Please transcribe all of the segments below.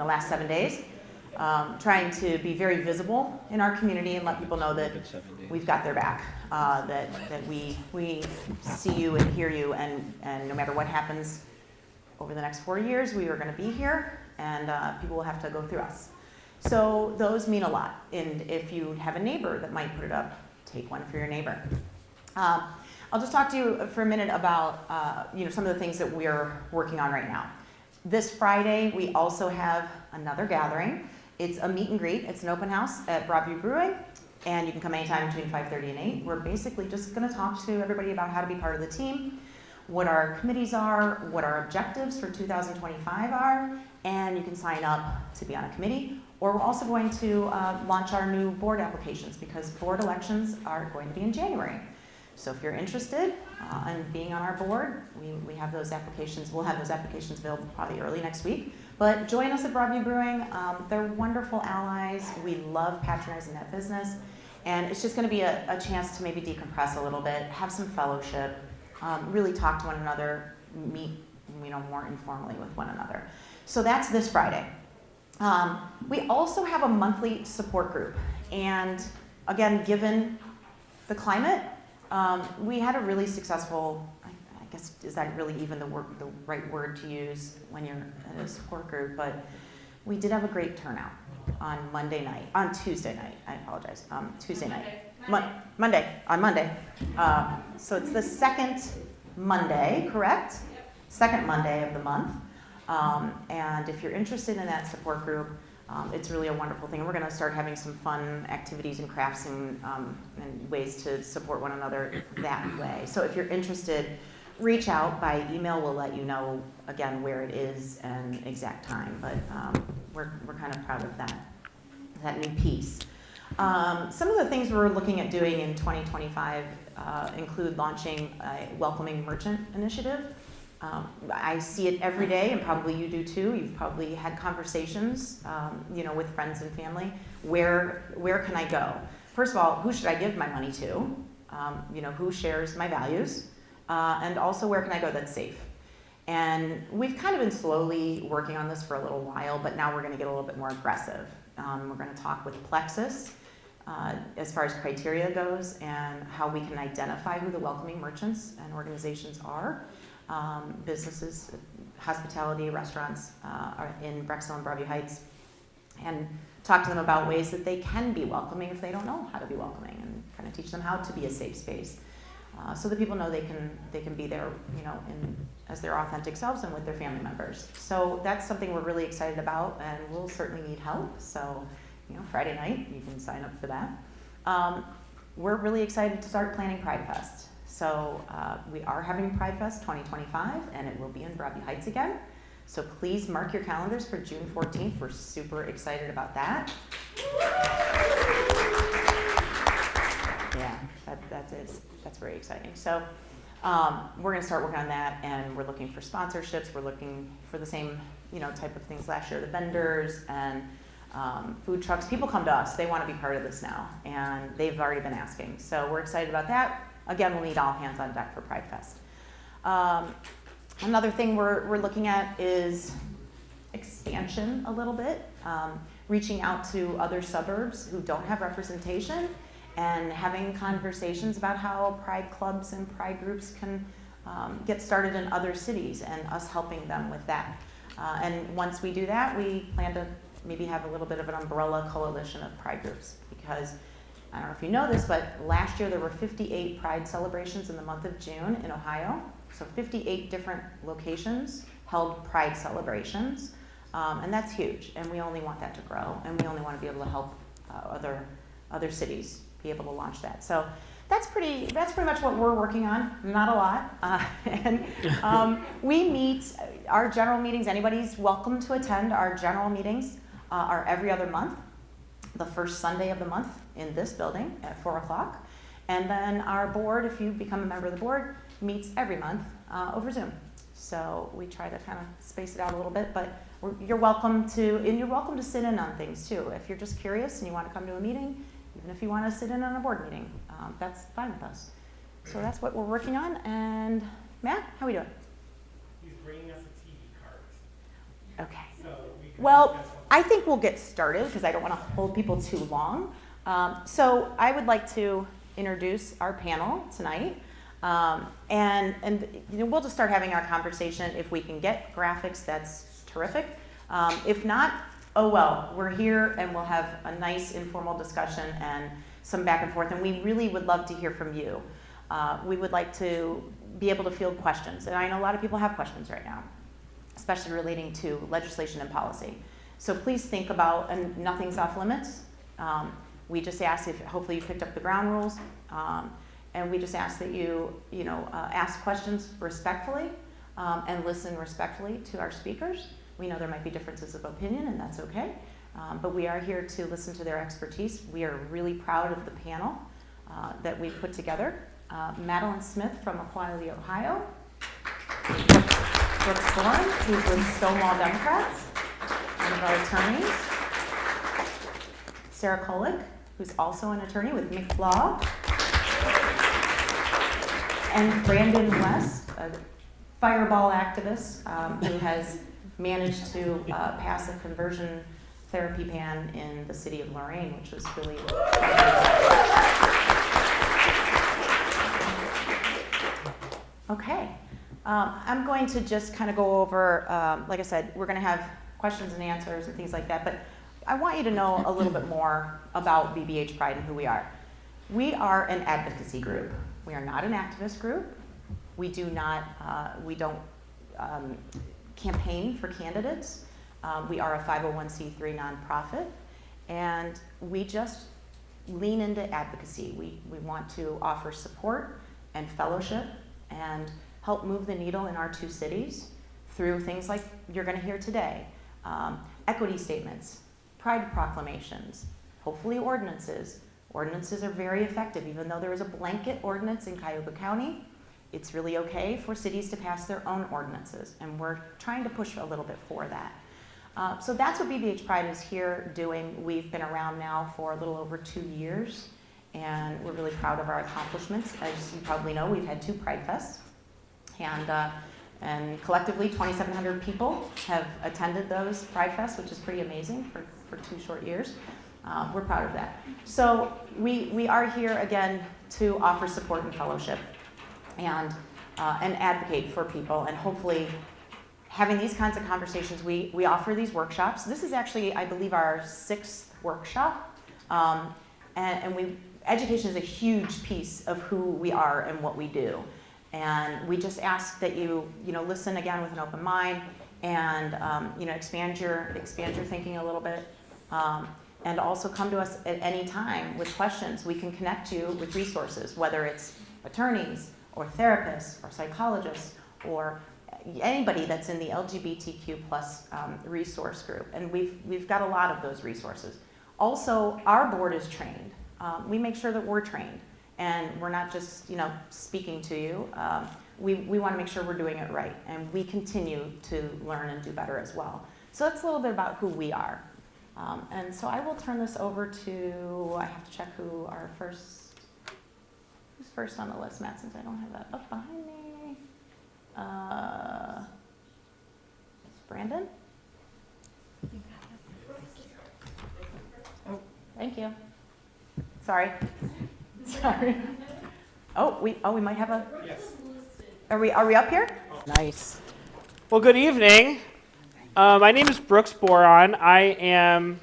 the last 7 days, trying to be very visible in our community and let people know that we've got their back, that we see you and hear you, and no matter what happens over the next 4 years, we are going to be here, and people will have to go through us. So those mean a lot. And if you have a neighbor that might put it up, take one for your neighbor. I'll just talk to you for a minute about some of the things that we're working on right now. This Friday, we also have another gathering. It's a meet and greet. It's an open house at Broadview Brewing, and you can come anytime between 5:30 and 8. We're basically just going to talk to everybody about how to be part of the team, what our committees are, what our objectives for 2025 are, and you can sign up to be on a committee. Or we're also going to launch our new board applications, because board elections are going to be in January. So if you're interested in being on our board, we have those applications. We'll have those applications available probably early next week. But join us at Broadview Brewing. They're wonderful allies. We love patronizing that business. And it's just going to be a chance to maybe decompress a little bit, have some fellowship, really talk to one another, meet more informally with one another. So that's this Friday. We also have a monthly support group. And again, given the climate, we had a really successfon guess, is that really even the right word to use when you're at a support group? But we did have a great turnout on Tuesday night, I apologize, Tuesday night. On Monday. So it's the second Monday, correct? Yep. Second Monday of the month. And if you're interested in that support group, it's really a wonderful thing. We're going to start having some fun activities and crafts and ways to support one another that way. So if you're interested, reach out by email. We'll let you know, again, where it is and exact time. But we're kind of proud of that new piece. Some of the things we're looking at doing in 2025 include launching a welcoming merchant initiative. I see it every day, and probably you do too. You've probably had conversations, with friends and family. Where can I go? First of all, who should I give my money to? Who shares my values? And also, where can I go that's safe? And we've kind of been slowly working on this for a little while, but now we're going to get a little bit more aggressive. We're going to talk with Plexus as far as criteria goes and how we can identify who the welcoming merchants and organizations are. Businesses, hospitality, restaurants are in Brecksville and Broadview Heights, and talk to them about ways that they can be welcoming if they don't know how to be welcoming, and kind of teach them how to be a safe space, so that people know they can be there, as their authentic selves and with their family members. So that's something we're really excited about, and we'll certainly need help. So, Friday night you can sign up for that. We're really excited to start planning Pride Fest. So we are having Pride Fest 2025, and it will be in Broadview Heights again. So please mark your calendars for June 14th. We're super excited about that. Yeah, that's very exciting. So we're going to start working on that, and we're looking for sponsorships. We're looking for the same type of things last year, the vendors and food trucks. People come to us. They want to be part of this now, and they've already been asking. So we're excited about that. Again, we'll need all hands on deck for Pride Fest. Another thing we're looking at is expansion a little bit, reaching out to other suburbs who don't have representation and having conversations about how Pride clubs and Pride groups can get started in other cities, and us helping them with that. And once we do that, we plan to maybe have a little bit of an umbrella coalition of Pride groups, because I don't know if you know this, but last year there were 58 Pride celebrations in the month of June in Ohio. So 58 different locations held Pride celebrations, and that's huge. And we only want that to grow, and we only want to be able to help other cities be able to launch that. So that's pretty much what we're working on. Not a lot, and we meet our general meetings. Anybody's welcome to attend our general meetings. Are every other month, the first Sunday of the month in this building at 4 o'clock. And then our board, if you become a member of the board, meets every month over Zoom. So we try to kind of space it out a little bit, but you're welcome to sit in on things too. If you're just curious and you want to come to a meeting, even if you want to sit in on a board meeting, that's fine with us. So that's what we're working on. And Matt, how are we doing? He's bringing us a TV cart. Okay. So we Well, I think we'll get started because I don't want to hold people too long. So I would like to introduce our panel tonight. And we'll just start having our conversation. If we can get graphics, that's terrific. If not, oh well, we're here and we'll have a nice informal discussion and some back and forth. And we really would love to hear from you. We would like to be able to field questions. And I know a lot of people have questions right now, especially relating to legislation and policy. So please think about, and nothing's off limits. We just ask if, hopefully you picked up the ground rules. And we just ask that you ask questions respectfully and listen respectfully to our speakers. We know there might be differences of opinion, and that's okay. But we are here to listen to their expertise. We are really proud of the panel that we've put together. Madelyn Smith from Equality, Ohio. Brooks Boron, who's with Stonewall Democrats, one of our attorneys. Sarah Kolick, who's also an attorney with Minc Law. And Brandon West, a fireball activist who has managed to pass a conversion therapy ban in the city of Lorain, which was really okay. I'm going to just kind of go over, like I said, we're going to have questions and answers and things like that, but I want you to know a little bit more about BBH Pride and who we are. We are an advocacy group. We are not an activist group. We don't campaign for candidates. We are a 501c3 nonprofit, and we just lean into advocacy. We want to offer support and fellowship and help move the needle in our two cities through things like you're going to hear today. Equity statements, pride proclamations, hopefully ordinances. Ordinances are very effective. Even though there is a blanket ordinance in Cuyahoga County, it's really okay for cities to pass their own ordinances, and we're trying to push a little bit for that. So that's what BBH Pride is here doing. We've been around now for a little over 2 years, and we're really proud of our accomplishments. As you probably know, we've had 2 Pride Fests, and collectively 2,700 people have attended those Pride Fests, which is pretty amazing for 2 short years. We're proud of that. So we are here again to offer support and fellowship and advocate for people, and hopefully having these kinds of conversations. We offer these workshops. This is actually, I believe, our 6th workshop, and education is a huge piece of who we are and what we do. And we just ask that you listen again with an open mind and expand your thinking a little bit. And also come to us at any time with questions. We can connect you with resources, whether it's attorneys or therapists or psychologists or anybody that's in the LGBTQ plus resource group. And we've got a lot of those resources. Also, our board is trained. We make sure that we're trained, and we're not just speaking to you. We want to make sure we're doing it right, and we continue to learn and do better as well. So that's a little bit about who we are. And so I will turn this over to, I have to check who's first on the list, Matt, since I don't have that up behind me. Brandon? Oh, thank you. Sorry. Oh, we might have a, yes. Are we up here? Oh. Nice. Well, good evening. My name is Brooks Boron. I am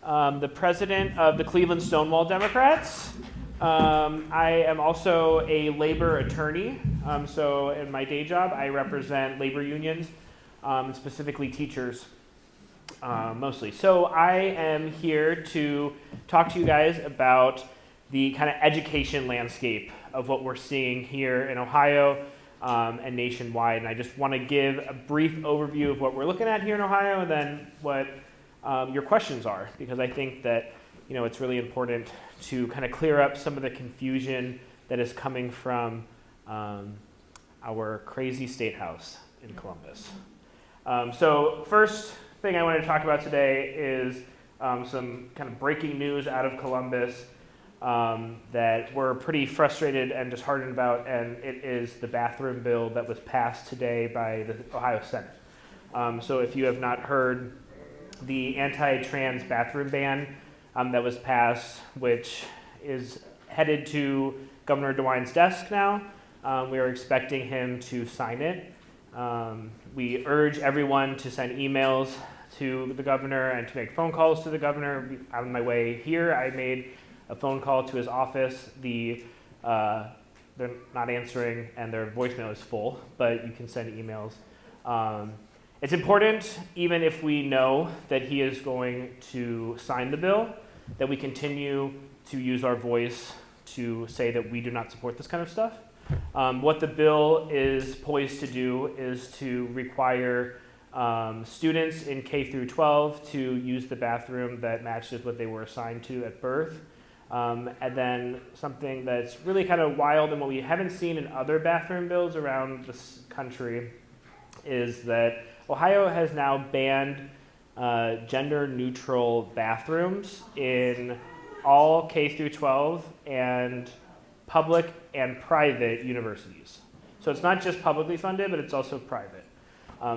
the president of the Cleveland Stonewall Democrats. I am also a labor attorney. So in my day job, I represent labor unions, specifically teachers, mostly. So I am here to talk to you guys about the kind of education landscape of what we're seeing here in Ohio and nationwide. And I just want to give a brief overview of what we're looking at here in Ohio, and then what your questions are, because I think that it's really important to kind of clear up some of the confusion that is coming from our crazy state house in Columbus. So first thing I want to talk about today is some kind of breaking news out of Columbus that we're pretty frustrated and disheartened about, and it is the bathroom bill that was passed today by the Ohio Senate. So if you have not heard the anti-trans bathroom ban that was passed, which is headed to Governor DeWine's desk now. We are expecting him to sign it. We urge everyone to send emails to the governor and to make phone calls to the governor. On my way here, I made a phone call to his office. They're not answering and their voicemail is full, but you can send emails. It's important, even if we know that he is going to sign the bill, that we continue to use our voice to say that we do not support this kind of stuff. What the bill is poised to do is to require students in K through 12 to use the bathroom that matches what they were assigned to at birth. And then something that's really kind of wild and what we haven't seen in other bathroom bills around this country is that Ohio has now banned gender-neutral bathrooms in all K through 12 and public and private universities. So it's not just publicly funded, but it's also private.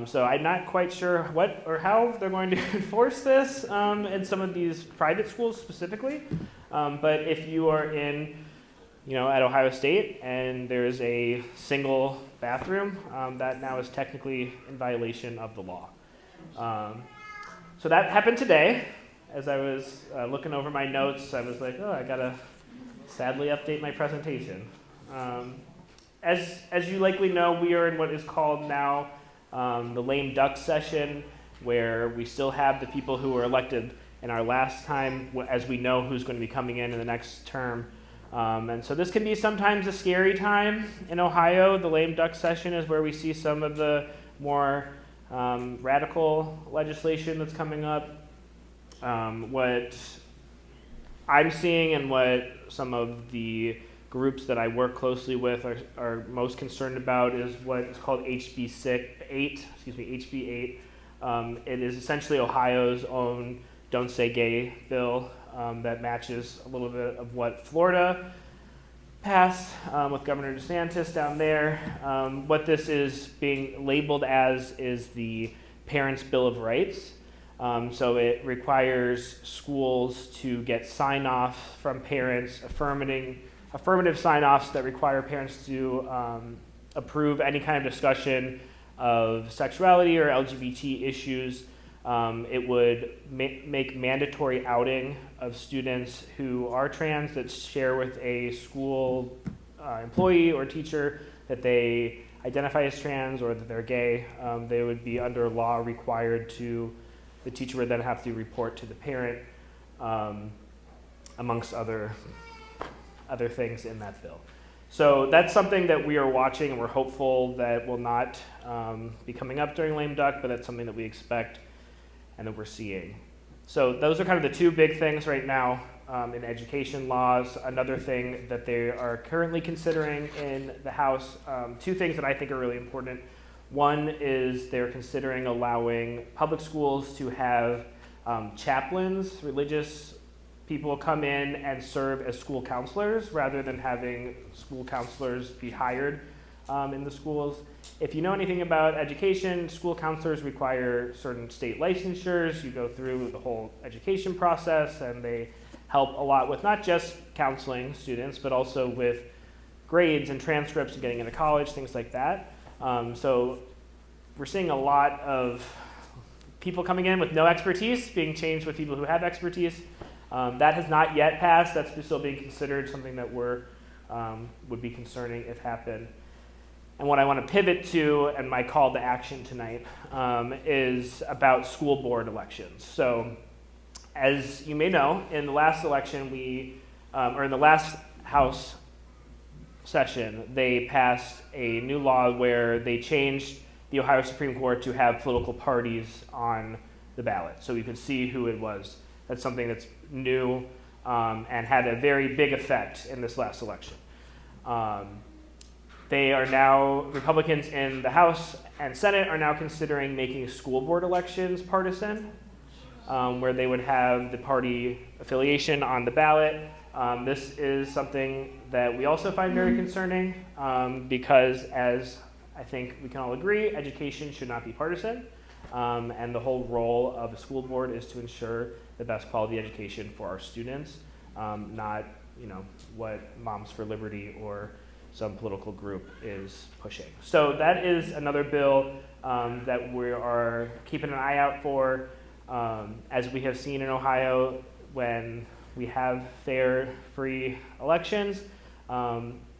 So I'm not quite sure what or how they're going to enforce this in some of these private schools specifically. But if you are at Ohio State and there's a single bathroom, that now is technically in violation of the law. So that happened today. As I was looking over my notes, I was like, oh, I gotta sadly update my presentation. As you likely know, we are in what is called now the lame duck session, where we still have the people who were elected in our last time, as we know who's going to be coming in the next term. And so this can be sometimes a scary time in Ohio. The lame duck session is where we see some of the more radical legislation that's coming up. What I'm seeing and what some of the groups that I work closely with are most concerned about is what is called HB 8. It is essentially Ohio's own Don't Say Gay bill that matches a little bit of what Florida passed with Governor DeSantis down there. What this is being labeled as is the Parents' Bill of Rights. So it requires schools to get sign-off from parents, affirmative sign-offs that require parents to approve any kind of discussion of sexuality or LGBT issues. It would make mandatory outing of students who are trans that share with a school employee or teacher that they identify as trans or that they're gay. They would be under law required to. The teacher would then have to report to the parent, amongst other things in that bill. So that's something that we are watching, and we're hopeful that will not be coming up during lame duck, but that's something that we expect and that we're seeing. So those are kind of the two big things right now in education laws. Another thing that they are currently considering in the House, two things that I think are really important. One is they're considering allowing public schools to have chaplains, religious people come in and serve as school counselors rather than having school counselors be hired in the schools. If you know anything about education, school counselors require certain state licensures. You go through the whole education process, and they help a lot with not just counseling students, but also with grades and transcripts and getting into college, things like that. So we're seeing a lot of people coming in with no expertise being changed with people who have expertise. That has not yet passed. That's still being considered, something that would be concerning if happened. And what I want to pivot to, and my call to action tonight, is about school board elections. So as you may know, in the last election, or in the last House session, they passed a new law where they changed the Ohio Supreme Court to have political parties on the ballot, so we could see who it was. That's something that's new and had a very big effect in this last election. They are now, Republicans in the House and Senate are now considering making school board elections partisan, where they would have the party affiliation on the ballot. This is something that we also find very concerning because, as I think we can all agree, education should not be partisan. And the whole role of the school board is to ensure the best quality education for our students, not what Moms for Liberty or some political group is pushing. So that is another bill that we are keeping an eye out for. As we have seen in Ohio, when we have fair, free elections,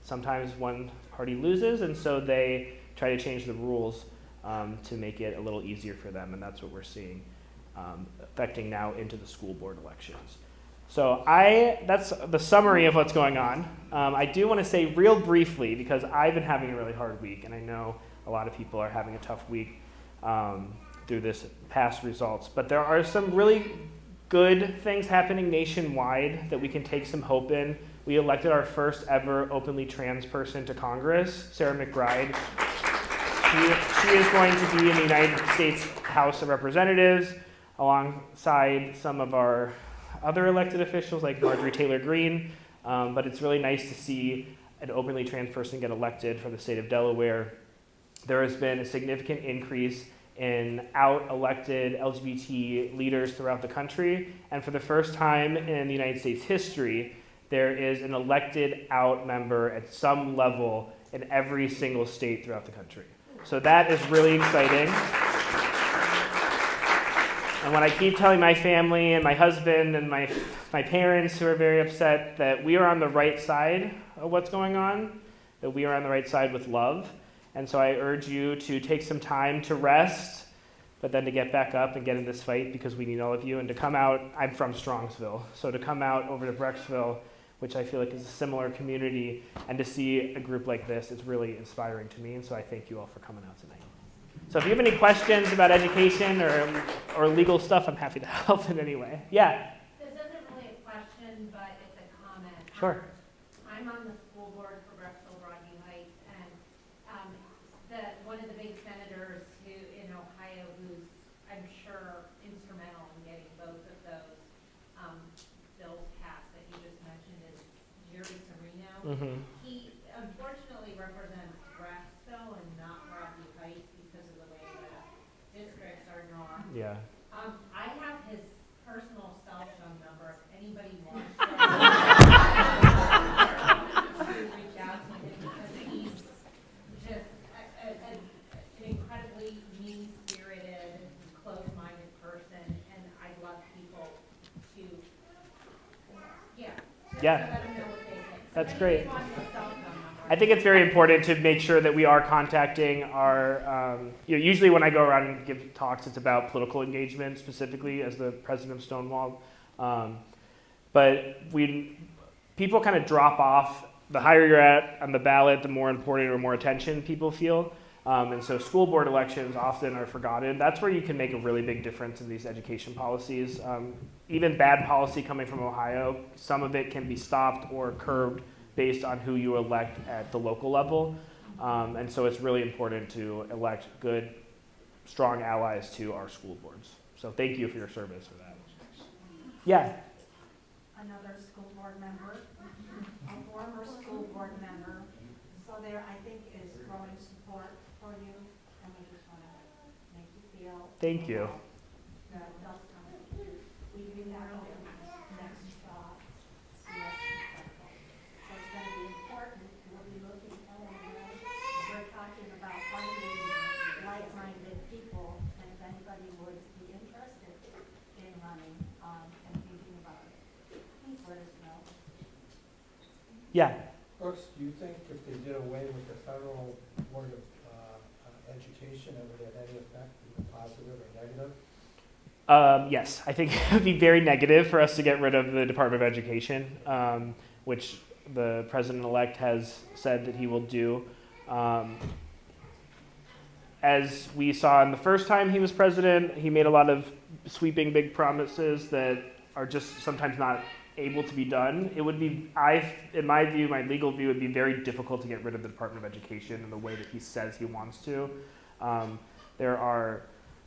sometimes one party loses, and so they try to change the rules to make it a little easier for them, and that's what we're seeing affecting now into the school board elections. So that's the summary of what's going on. I do want to say real briefly, because I've been having a really hard week, and I know a lot of people are having a tough week through this past results, but there are some really good things happening nationwide that we can take some hope in. We elected our first ever openly trans person to Congress, Sarah McBride. She is going to be in the United States House of Representatives alongside some of our other elected officials like Marjorie Taylor Greene, but it's really nice to see an openly trans person get elected from the state of Delaware. There has been a significant increase in out-elected LGBT leaders throughout the country, and for the first time in the United States history, there is an elected out member at some level in every single state throughout the country. So that is really exciting. And when I keep telling my family and my husband and my parents, who are very upset, that we are on the right side of what's going on, that we are on the right side with love. And so I urge you to take some time to rest, but then to get back up and get in this fight, because we need all of you, and to come out. I'm from Strongsville, so to come out over to Brecksville, which I feel like is a similar community, and to see a group like this is really inspiring to me, and so I thank you all for coming out tonight. So if you have any questions about education or legal stuff, I'm happy to help in any way. Yeah? This isn't really a question, but it's a comment. Sure. I'm on the school board for Brecksville, Broadview Heights, and one of the big senators in Ohio who's, I'm sure, instrumental in getting both of those bills passed that you just mentioned is Jerry Serino. Mm-hmm. He unfortunately represents Brecksville and not Broadview Heights because of the way the districts are drawn. Yeah. I have his personal cell phone number if anybody wants to reach out to him, because he's just an incredibly mean-spirited, close-minded person, and I love people to let him know what they think. So That's if great. anybody wants his cell phone number, I think it's very important to make sure that we are contacting our, usually when I go around and give talks, it's about political engagement specifically as the president of Stonewall. But people kind of drop off. The higher you're at on the ballot, the more important or more attention people feel. And so school board elections often are forgotten. That's where you can make a really big difference in these education policies. Even bad policy coming from Ohio, some of it can be stopped or curbed based on who you elect at the local level. And so it's really important to elect good, strong allies to our school boards. So thank you for your service for that. Yeah. Another school board member, a former school board member. So there, I think, is growing support for you, and we just want to make you feel. Thank you. That does come to you. We do have a next cycle. So it's going to be important. We'll be looking at it. We're talking about finding like-minded people, and if anybody would be interested in running and thinking about it, please let us know. Yeah. Brooks, do you think if they did away with the federal Board of Education, it would have any effect, either positive or negative? Yes, I think it would be very negative for us to get rid of the Department of Education, which the president-elect has said that he will do. As we saw in the first time he was president, he made a lot of sweeping big promises that are just sometimes not able to be done. It would be, in my view, my legal view, it would be very difficult to get rid of the Department of Education in the way that he says he wants to. There are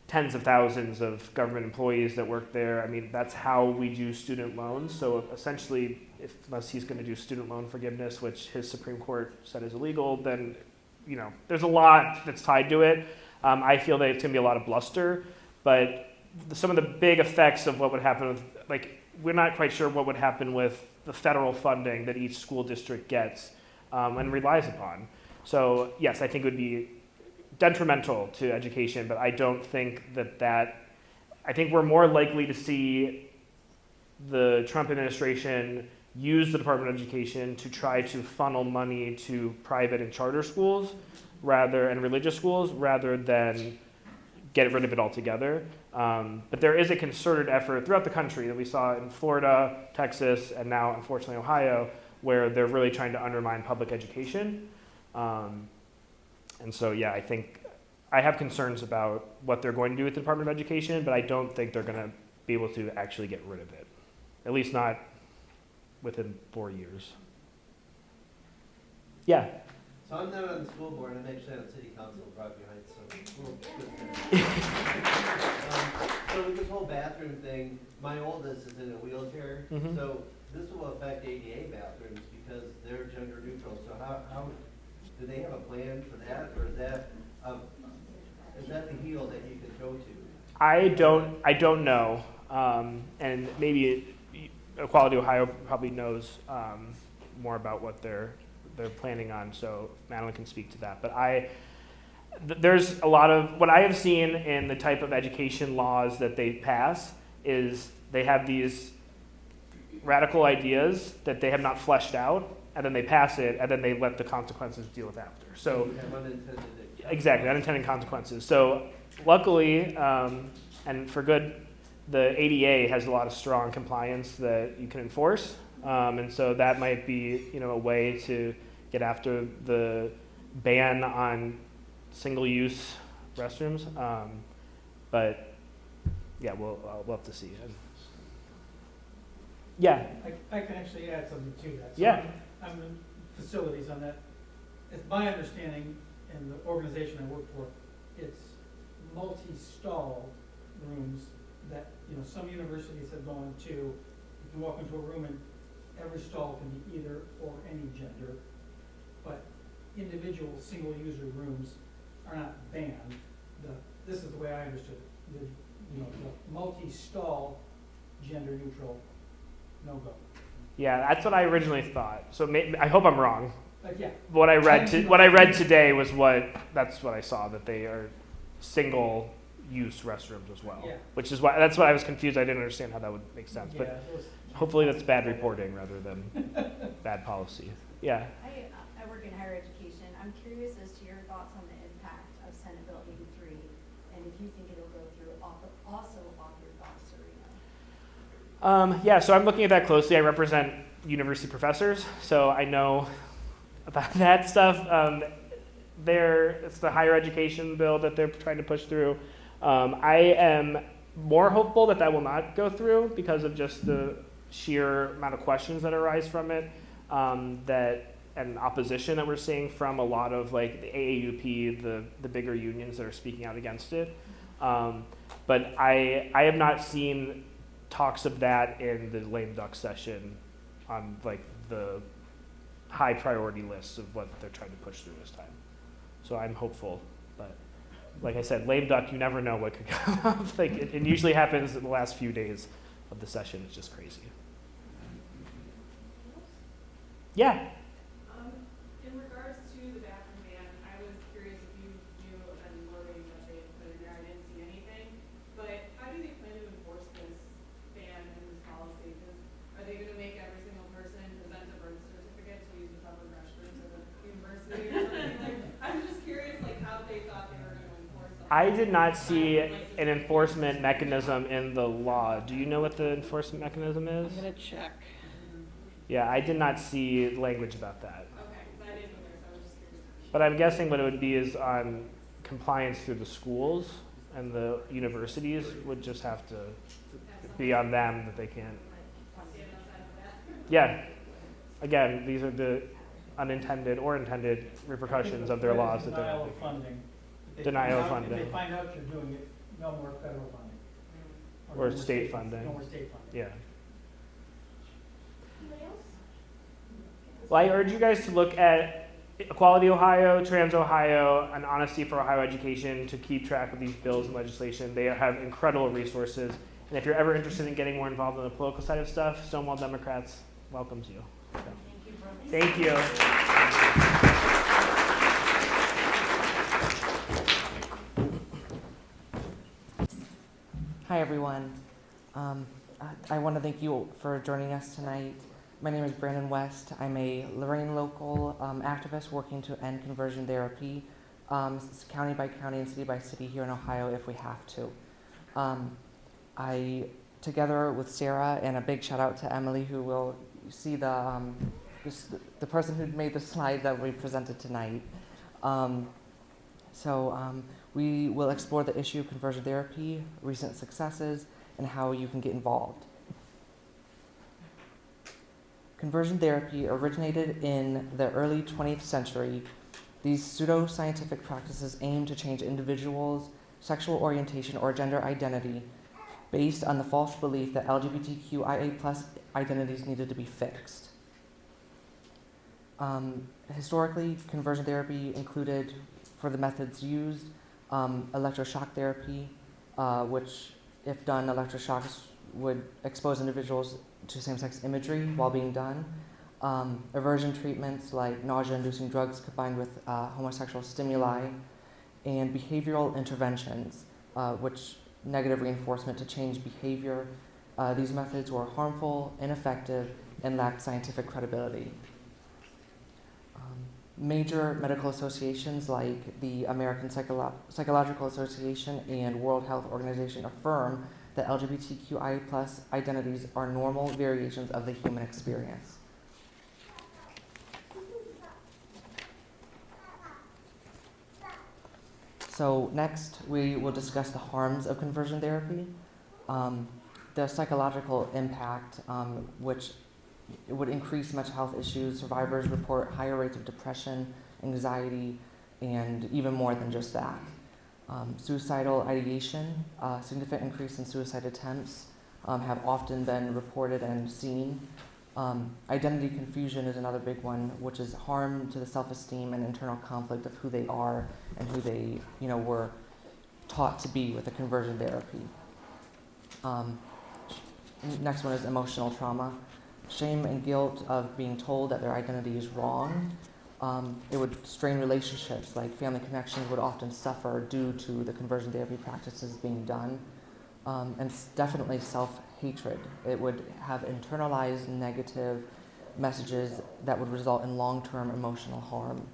tens of thousands of government employees that work there. I mean, that's how we do student loans. So essentially, unless he's going to do student loan forgiveness, which his Supreme Court said is illegal, then there's a lot that's tied to it. I feel that it's going to be a lot of bluster, but some of the big effects of what would happen with, like, we're not quite sure what would happen with the federal funding that each school district gets and relies upon. So yes, I think it would be detrimental to education, but I don't think I think we're more likely to see the Trump administration use the Department of Education to try to funnel money to private and charter schools and religious schools rather than get rid of it altogether. But there is a concerted effort throughout the country that we saw in Florida, Texas, and now unfortunately Ohio, where they're really trying to undermine public education. And so, yeah, I think I have concerns about what they're going to do with the Department of Education, but I don't think they're going to be able to actually get rid of it, at least not within 4 years. Yeah. So I'm not on the school board, I'm actually on city council in Broadview Heights, so so with this whole bathroom thing, my oldest is in a wheelchair, Mhm. so this will affect ADA bathrooms because they're gender neutral, so how do they have a plan for that, or is that the heel that you could go to? I don't know, and maybe Equality Ohio probably knows more about what they're planning on, so Madelyn can speak to that. But there's a lot of, what I have seen in the type of education laws that they pass is they have these radical ideas that they have not fleshed out, and then they pass it, and then they let the consequences deal with after. So You have unintended. exactly, unintended consequences. So luckily, and for good, the ADA has a lot of strong compliance that you can enforce. And so that might be, a way to get after the ban on single-use restrooms. But yeah, we'll have to see. Yeah. I can actually add something to that. So Yeah. I'm in facilities on that. It's my understanding in the organization I work for, it's multi-stall rooms that, some universities have gone to. You can walk into a room and every stall can be either or any gender, but individual single-user rooms are not banned. This is the way I understood it. The multi-stall, gender-neutral, no-go. Yeah, that's what I originally thought. So I hope I'm wrong. Yeah. What I read today was that's what I saw, that they are single-use restrooms as well. Yeah. Which is that's why I was confused. I didn't understand how that would make sense. But Yeah, hopefully that's bad reporting rather than bad policy. Yeah. I work in higher education. I'm curious as to your thoughts on the impact of Senate Bill 83, and if you think it'll go through, also off your thoughts, Serena. Yeah, so I'm looking at that closely. I represent university professors, so I know about that stuff. It's the higher education bill that they're trying to push through. I am more hopeful that will not go through because of just the sheer amount of questions that arise from it, and opposition that we're seeing from a lot of like the AAUP, the bigger unions that are speaking out against it. But I have not seen talks of that in the lame duck session on like the high priority lists of what they're trying to push through this time. So I'm hopeful, but like I said, lame duck, you never know what could come up. Like it usually happens in the last few days of the session. It's just crazy. Yeah. In regards to the bathroom ban, I was curious if you knew of any wording that they had put in there. I didn't see anything. But how do they plan to enforce this ban and this policy? Because are they going to make every single person present a birth certificate to use the public restrooms at the university or something? I'm just curious, how they thought they were going to enforce something. I did not see an enforcement mechanism in the law. Do you know what the enforcement mechanism is? I'm going to check. Yeah, I did not see language about that. Okay, because I didn't either, so I was just curious. But I'm guessing what it would be is on compliance through the schools, and the universities would just have to be on them that they can't. Yeah. Again, these are the unintended or intended repercussions of their laws that Denial they're of funding. If Denial of If funding. they find out you're doing it, no more federal funding. Or no more state funding. No more state funding. Yeah. Anybody else? Well, I urge you guys to look at Equality Ohio, Trans Ohio, and Honesty for Ohio Education to keep track of these bills and legislation. They have incredible resources. And if you're ever interested in getting more involved in the political side of stuff, Stonewall Democrats welcomes you. So, thank you. Hi, everyone. I want to thank you for joining us tonight. My name is Brandon West. I'm a Lorraine local activist working to end conversion therapy, county by county and city by city here in Ohio if we have to. I, together with Sarah, and a big shout out to Emily, who will see the person who made the slide that we presented tonight. We will explore the issue of conversion therapy, recent successes, and how you can get involved. Conversion therapy originated in the early 20th century. These pseudo-scientific practices aim to change individuals' sexual orientation or gender identity based on the false belief that LGBTQIA+ identities needed to be fixed. Historically, conversion therapy included, for the methods used, electroshock therapy, which, if done, electroshocks would expose individuals to same-sex imagery while being done. Aversion treatments like nausea-inducing drugs combined with homosexual stimuli, and behavioral interventions, which negative reinforcement to change behavior. These methods were harmful, ineffective, and lacked scientific credibility. Major medical associations like the American Psychological Association and World Health Organization affirm that LGBTQIA+ identities are normal variations of the human experience. So next, we will discuss the harms of conversion therapy, the psychological impact, which it would increase mental health issues. Survivors report higher rates of depression, anxiety, and even more than just that. Suicidal ideation, significant increase in suicide attempts have often been reported and seen. Identity confusion is another big one, which is harm to the self-esteem and internal conflict of who they are and who they, were taught to be with the conversion therapy. Next one is emotional trauma. Shame and guilt of being told that their identity is wrong. It would strain relationships, like family connections would often suffer due to the conversion therapy practices being done. And definitely self-hatred. It would have internalized negative messages that would result in long-term emotional harm.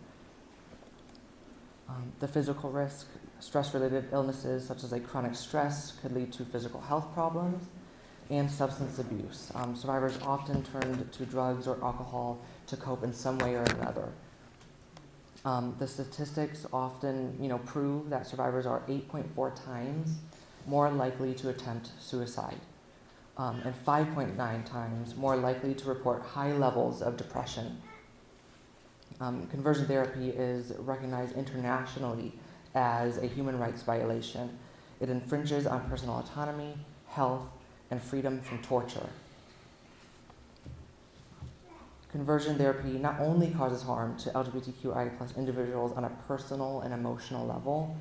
The physical risk, stress-related illnesses such as chronic stress could lead to physical health problems, and substance abuse. Survivors often turned to drugs or alcohol to cope in some way or another. The statistics often, prove that survivors are 8.4 times more likely to attempt suicide, and 5.9 times more likely to report high levels of depression. Conversion therapy is recognized internationally as a human rights violation. It infringes on personal autonomy, health, and freedom from torture. Conversion therapy not only causes harm to LGBTQIA+ individuals on a personal and emotional level,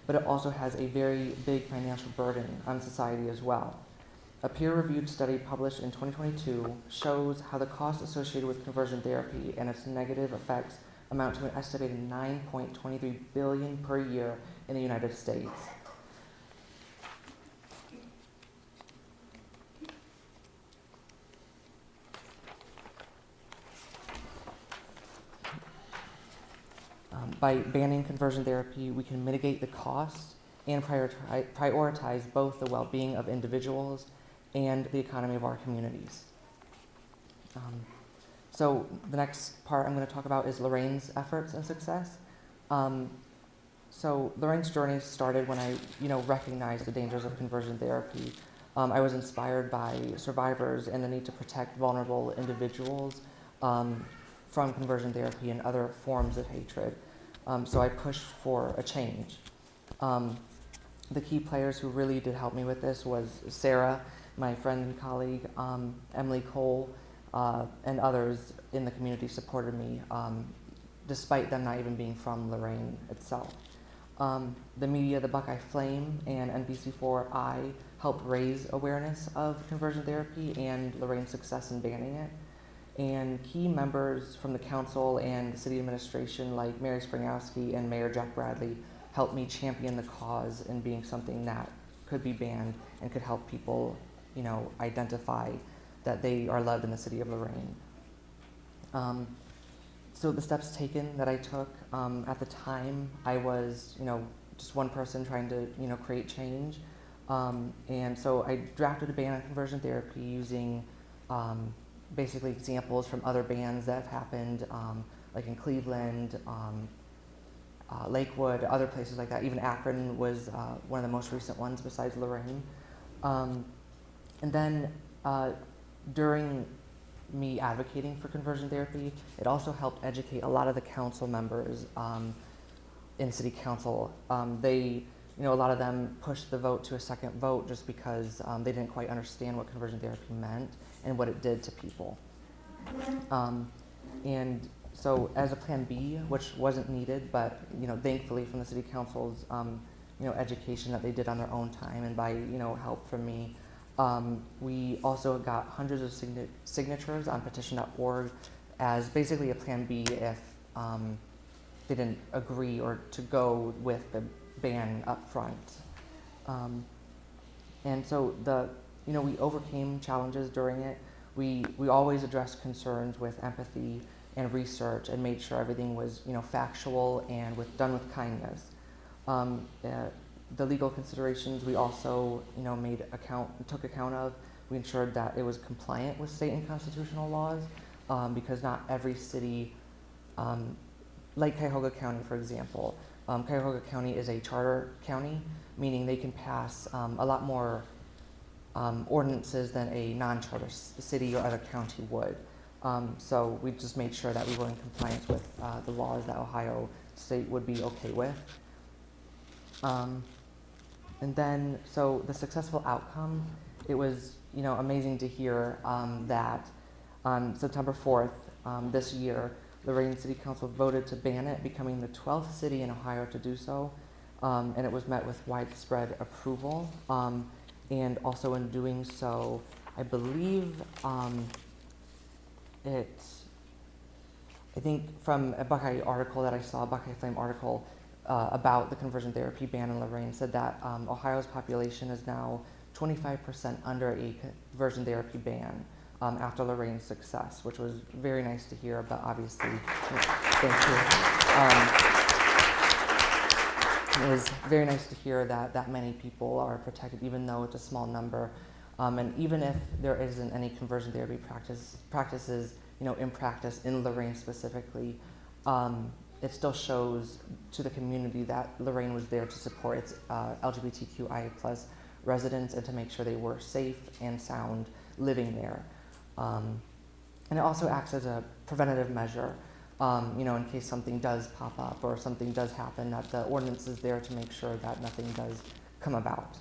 but it also has a very big financial burden on society as well. A peer-reviewed study published in 2022 shows how the costs associated with conversion therapy and its negative effects amount to an estimated $9.23 billion per year in the United States. By banning conversion therapy, we can mitigate the costs and prioritize both the well-being of individuals and the economy of our communities. So the next part I'm going to talk about is Lorraine's efforts and success. So Lorraine's journey started when I, recognized the dangers of conversion therapy. I was inspired by survivors and the need to protect vulnerable individuals from conversion therapy and other forms of hatred. So I pushed for a change. The key players who really did help me with this was Sarah, my friend and colleague, Emily Cole, and others in the community supported me despite them not even being from Lorain itself. The media, the Buckeye Flame and NBC4i helped raise awareness of conversion therapy and Lorain's success in banning it. And key members from the council and the city administration, like Mary Springowski and Mayor Jack Bradley, helped me champion the cause in being something that could be banned and could help people, identify that they are loved in the city of Lorain. So the steps taken that I took, at the time, I was, just one person trying to, create change. And so I drafted a ban on conversion therapy using basically examples from other bans that have happened, like in Cleveland, Lakewood, other places like that. Even Akron was one of the most recent ones besides Lorain. And then during me advocating for conversion therapy, it also helped educate a lot of the council members in city council. They, a lot of them pushed the vote to a second vote just because they didn't quite understand what conversion therapy meant and what it did to people. And so as a plan B, which wasn't needed, but thankfully from the city council's education that they did on their own time and by help from me, we also got hundreds of signatures on petition.org as basically a plan B if they didn't agree or to go with the ban up front. And so we overcame challenges during it. We always addressed concerns with empathy and research and made sure everything was factual and done with kindness. The legal considerations we also took account of. We ensured that it was compliant with state and constitutional laws because not every city, like Cuyahoga County, for example, Cuyahoga County is a charter county, meaning they can pass a lot more ordinances than a non-charter city or other county would. So we just made sure that we were in compliance with the laws that Ohio State would be okay with. And then, so the successful outcome, it was, amazing to hear that on September 4th this year, Lorain City Council voted to ban it, becoming the 12th city in Ohio to do so. And it was met with widespread approval. And also in doing so, I believe I think from a Buckeye article that I saw, a Buckeye Flame article about the conversion therapy ban in Lorain, said that Ohio's population is now 25% under a conversion therapy ban after Lorain's success, which was very nice to hear, but obviously, thank you. It was very nice to hear that many people are protected, even though it's a small number. And even if there isn't any conversion therapy practices, in practice in Lorain specifically, it still shows to the community that Lorain was there to support its LGBTQIA+ residents and to make sure they were safe and sound living there. And it also acts as a preventative measure, in case something does pop up or something does happen, that the ordinance is there to make sure that nothing does come about.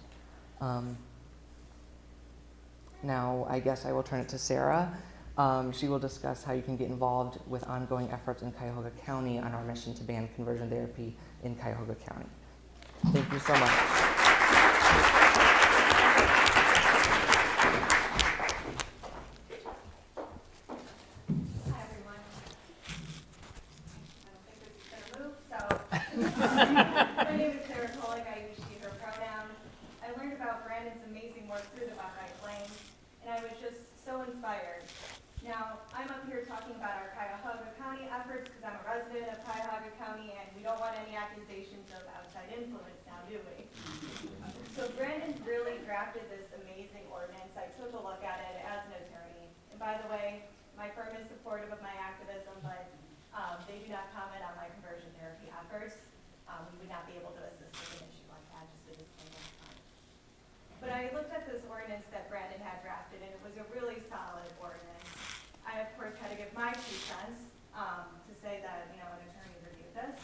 Now, I guess I will turn it to Sarah. She will discuss how you can get involved with ongoing efforts in Cuyahoga County on our mission to ban conversion therapy in Cuyahoga County. Thank you so much. Hi, everyone. I don't think this is gonna move, so. My name is Sarah Kolick. I use she, her pronouns. I learned about Brandon's amazing work through the Buckeye Flame, and I was just so inspired. Now, I'm up here talking about our Cuyahoga County efforts because I'm a resident of Cuyahoga County, and we don't want any accusations of outside influence now, do we? So Brandon really drafted this amazing ordinance. I took a look at it as an attorney. And by the way, my firm is supportive of my activism, but they do not comment on my conversion therapy efforts. We would not be able to assist with an issue like that, just a disclaimer. But I looked at this ordinance that Brandon had drafted, and it was a really solid ordinance. I, of course, had to give my 2 cents to say that, an attorney reviewed this.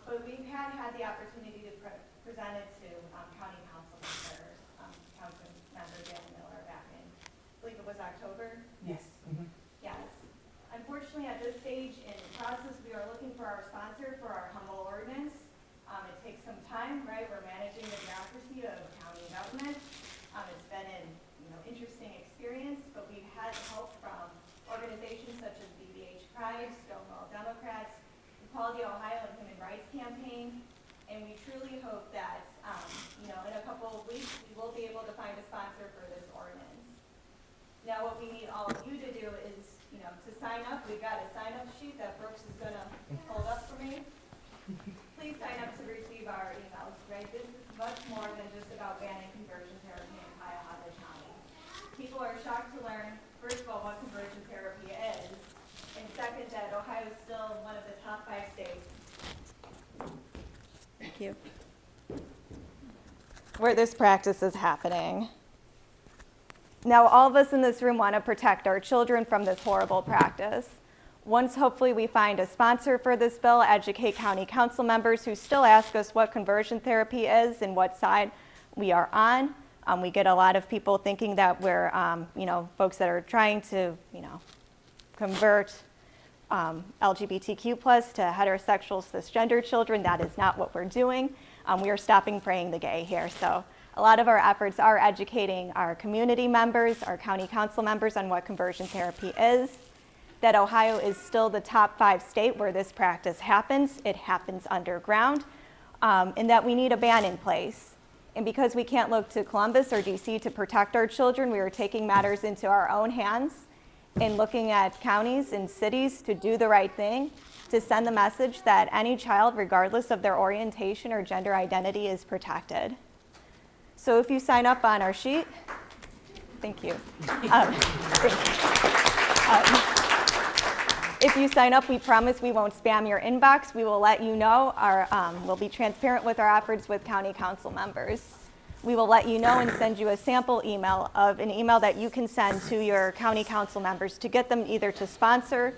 But we've had the opportunity to present it to county council members, council member Dan Miller back in, I believe it was October. Yes. Yes. Unfortunately, unfortunately, at this stage in the process, we are looking for our sponsor for our humble ordinance. It takes some time, right? We're managing the bureaucracy of county government. It's been an interesting experience, but we've had help from organizations such as BBH Pride, Stonewall Democrats, Equality Ohio, and Human Rights Campaign. And we truly hope that, in a couple of weeks, we will be able to find a sponsor for this ordinance. Now, what we need all of you to do is, to sign up. We've got a sign-up sheet that Brooks is going to hold up for me. Please sign up to receive our emails, right? This is much more than just about banning conversion therapy in Cuyahoga County. People are shocked to learn, first of all, what conversion therapy is, and second, that Ohio is still one of the top 5 states. Thank you. Where this practice is happening. Now, all of us in this room want to protect our children from this horrible practice. Once, hopefully, we find a sponsor for this bill, educate county council members who still ask us what conversion therapy is and what side we are on. We get a lot of people thinking that we're, folks that are trying to, convert LGBTQ plus to heterosexual cisgender children. That is not what we're doing. We are stopping praying the gay here. So a lot of our efforts are educating our community members, our county council members on what conversion therapy is, that Ohio is still the top 5 state where this practice happens. It happens underground, and that we need a ban in place. And because we can't look to Columbus or DC to protect our children, we are taking matters into our own hands and looking at counties and cities to do the right thing, to send the message that any child, regardless of their orientation or gender identity, is protected. So if you sign up on our sheet, thank you. If you sign up, we promise we won't spam your inbox. We will let you know. We'll be transparent with our efforts with county council members. We will let you know and send you a sample email of an email that you can send to your county council members to get them either to sponsor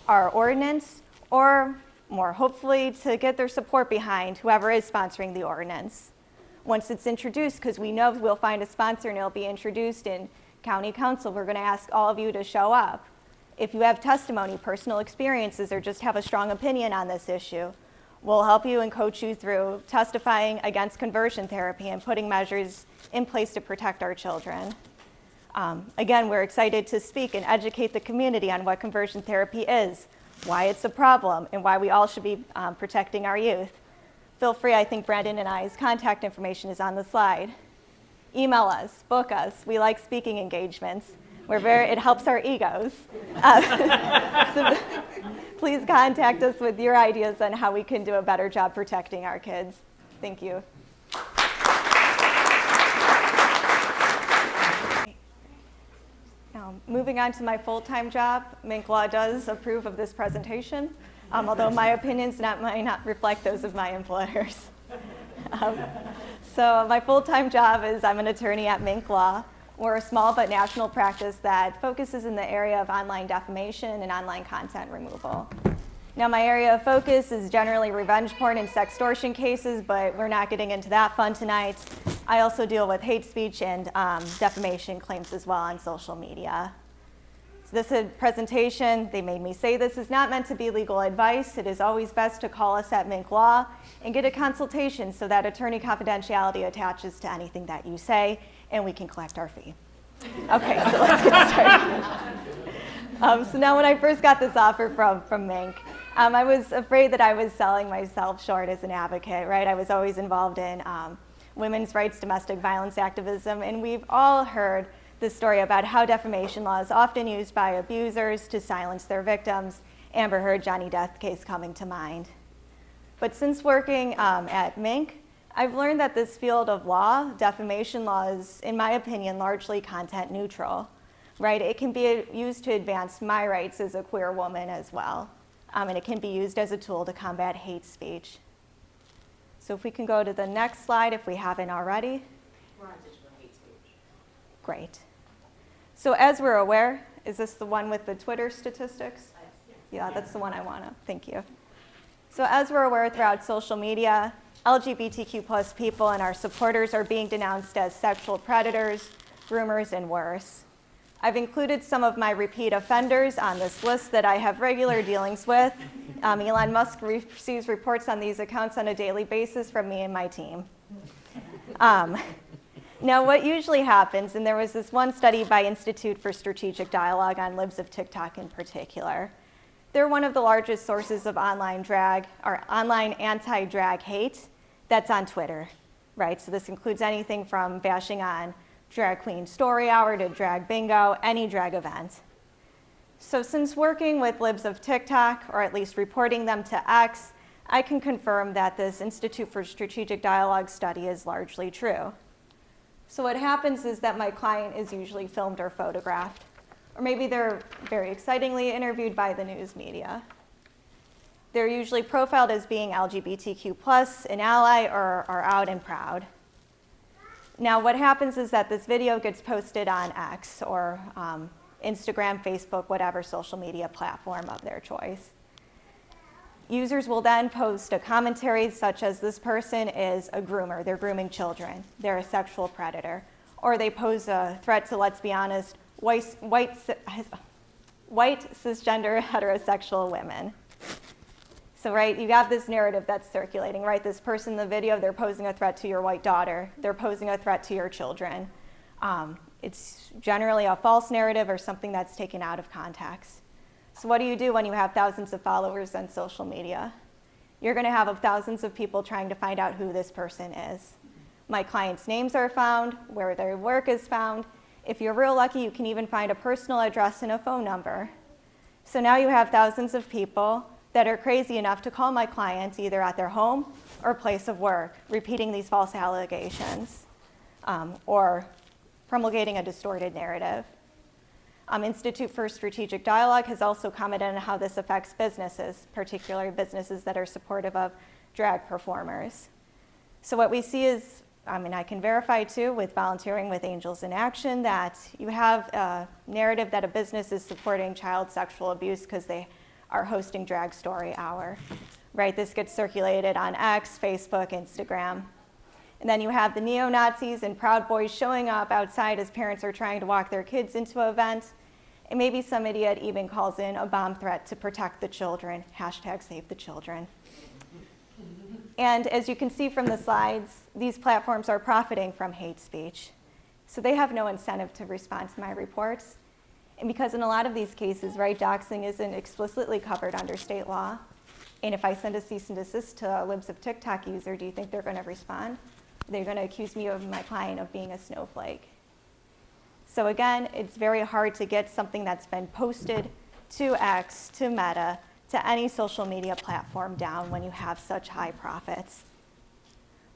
our ordinance or, more hopefully, to get their support behind whoever is sponsoring the ordinance. Once it's introduced, because we know we'll find a sponsor and it'll be introduced in county council, we're going to ask all of you to show up. If you have testimony, personal experiences, or just have a strong opinion on this issue, we'll help you and coach you through testifying against conversion therapy and putting measures in place to protect our children. Again, we're excited to speak and educate the community on what conversion therapy is, why it's a problem, and why we all should be protecting our youth. Feel free, I think Brandon and I's contact information is on the slide. Email us, book us. We like speaking engagements. It helps our egos. So please contact us with your ideas on how we can do a better job protecting our kids. Thank you. Now, moving on to my full-time job, Minc Law does approve of this presentation, although my opinions might not reflect those of my employers. So my full-time job is I'm an attorney at Minc Law. We're a small but national practice that focuses in the area of online defamation and online content removal. Now, my area of focus is generally revenge porn and sextortion cases, but we're not getting into that fun tonight. I also deal with hate speech and defamation claims as well on social media. So this presentation, they made me say this, is not meant to be legal advice. It is always best to call us at Minc Law and get a consultation so that attorney confidentiality attaches to anything that you say, and we can collect our fee. Okay, so let's get started. So now when I first got this offer from Minc, I was afraid that I was selling myself short as an advocate, right? I was always involved in women's rights, domestic violence activism, and we've all heard this story about how defamation law is often used by abusers to silence their victims. Amber Heard, Johnny Depp case coming to mind. But since working at Minc, I've learned that this field of law, defamation law, is, in my opinion, largely content neutral, right? It can be used to advance my rights as a queer woman as well, and it can be used as a tool to combat hate speech. So if we can go to the next slide, if we haven't already. We're on digital hate speech. Great. So as we're aware, is this the one with the Twitter statistics? Yeah, that's the one I want to. Thank you. So as we're aware throughout social media, LGBTQ plus people and our supporters are being denounced as sexual predators, groomers, and worse. I've included some of my repeat offenders on this list that I have regular dealings with. Elon Musk receives reports on these accounts on a daily basis from me and my team. Now, what usually happens, and there was this one study by Institute for Strategic Dialogue on libs of TikTok in particular. They're one of the largest sources of online drag or online anti-drag hate that's on Twitter, right? So this includes anything from bashing on Drag Queen Story Hour to Drag Bingo, any drag event. So since working with libs of TikTok, or at least reporting them to X, I can confirm that this Institute for Strategic Dialogue study is largely true. So what happens is that my client is usually filmed or photographed, or maybe they're very excitingly interviewed by the news media. They're usually profiled as being LGBTQ+, an ally, or are out and proud. Now what happens is that this video gets posted on X or Instagram, Facebook, whatever social media platform of their choice. Users will then post a commentary such as, this person is a groomer, they're grooming children, they're a sexual predator. Or they pose a threat to, let's be honest, white cisgender heterosexual women. So, right, you have this narrative that's circulating, right? This person in the video, they're posing a threat to your white daughter. They're posing a threat to your children. It's generally a false narrative or something that's taken out of context. So what do you do when you have thousands of followers on social media? You're going to have thousands of people trying to find out who this person is. My clients' names are found, where their work is found. If you're real lucky, you can even find a personal address and a phone number. So now you have thousands of people that are crazy enough to call my clients either at their home or place of work, repeating these false allegations or promulgating a distorted narrative. Institute for Strategic Dialogue has also commented on how this affects businesses, particularly businesses that are supportive of drag performers. So what we see is, I can verify too with volunteering with Angels in Action, that you have a narrative that a business is supporting child sexual abuse because they are hosting Drag Story Hour, right? This gets circulated on X, Facebook, Instagram. And then you have the neo-Nazis and Proud Boys showing up outside as parents are trying to walk their kids into an event. And maybe some idiot even calls in a bomb threat to protect the children, #SaveTheChildren. And as you can see from the slides, these platforms are profiting from hate speech. So they have no incentive to respond to my reports. And because in a lot of these cases, right, doxing isn't explicitly covered under state law. And if I send a cease and desist to a libs of TikTok user, do you think they're going to respond? They're going to accuse me of my client of being a snowflake. So again, it's very hard to get something that's been posted to X, to Meta, to any social media platform down when you have such high profits.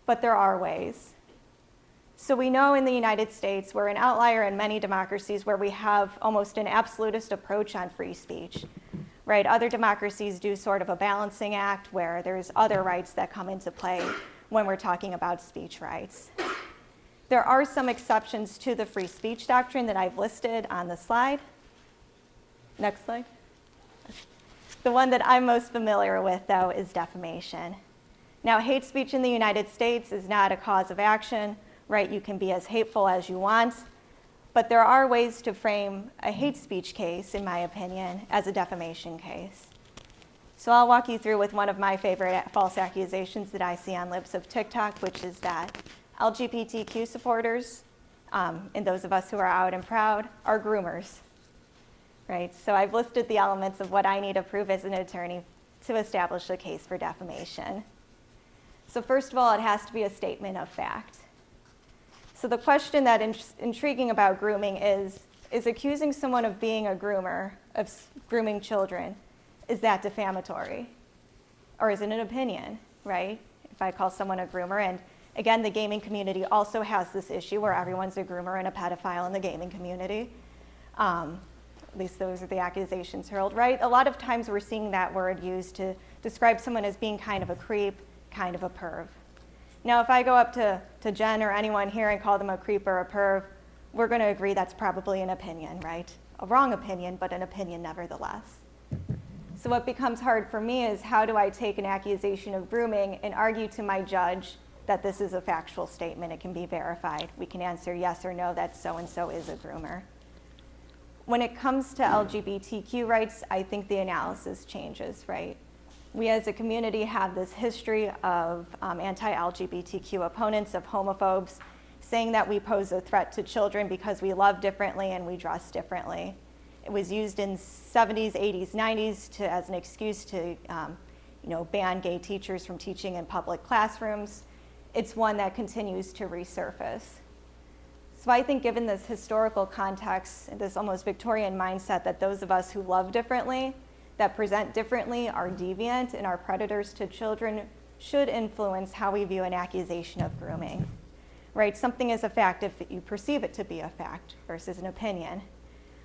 But there are ways. So we know in the United States, we're an outlier in many democracies where we have almost an absolutist approach on free speech, right? Other democracies do sort of a balancing act where there's other rights that come into play when we're talking about speech rights. There are some exceptions to the free speech doctrine that I've listed on the slide. Next slide. The one that I'm most familiar with, though, is defamation. Now, hate speech in the United States is not a cause of action, right? You can be as hateful as you want, but there are ways to frame a hate speech case, in my opinion, as a defamation case. So I'll walk you through with one of my favorite false accusations that I see on libs of TikTok, which is that LGBTQ supporters, and those of us who are out and proud, are groomers, right? So I've listed the elements of what I need to prove as an attorney to establish a case for defamation. So first of all, it has to be a statement of fact. So the question that's intriguing about grooming is accusing someone of being a groomer, of grooming children, is that defamatory? Or is it an opinion, right? If I call someone a groomer, and again, the gaming community also has this issue where everyone's a groomer and a pedophile in the gaming community. At least those are the accusations hurled, right? A lot of times we're seeing that word used to describe someone as being kind of a creep, kind of a perv. Now, if I go up to Jen or anyone here and call them a creep or a perv, we're going to agree that's probably an opinion, right? A wrong opinion, but an opinion nevertheless. So what becomes hard for me is how do I take an accusation of grooming and argue to my judge that this is a factual statement, it can be verified. We can answer yes or no that so-and-so is a groomer. When it comes to LGBTQ rights, I think the analysis changes, right? We as a community have this history of anti-LGBTQ opponents, of homophobes, saying that we pose a threat to children because we love differently and we dress differently. It was used in 70s, 80s, 90s as an excuse to ban gay teachers from teaching in public classrooms. It's one that continues to resurface. So I think given this historical context, this almost Victorian mindset that those of us who love differently, that present differently, are deviant and are predators to children, should influence how we view an accusation of grooming. Right? Something is a fact if you perceive it to be a fact versus an opinion.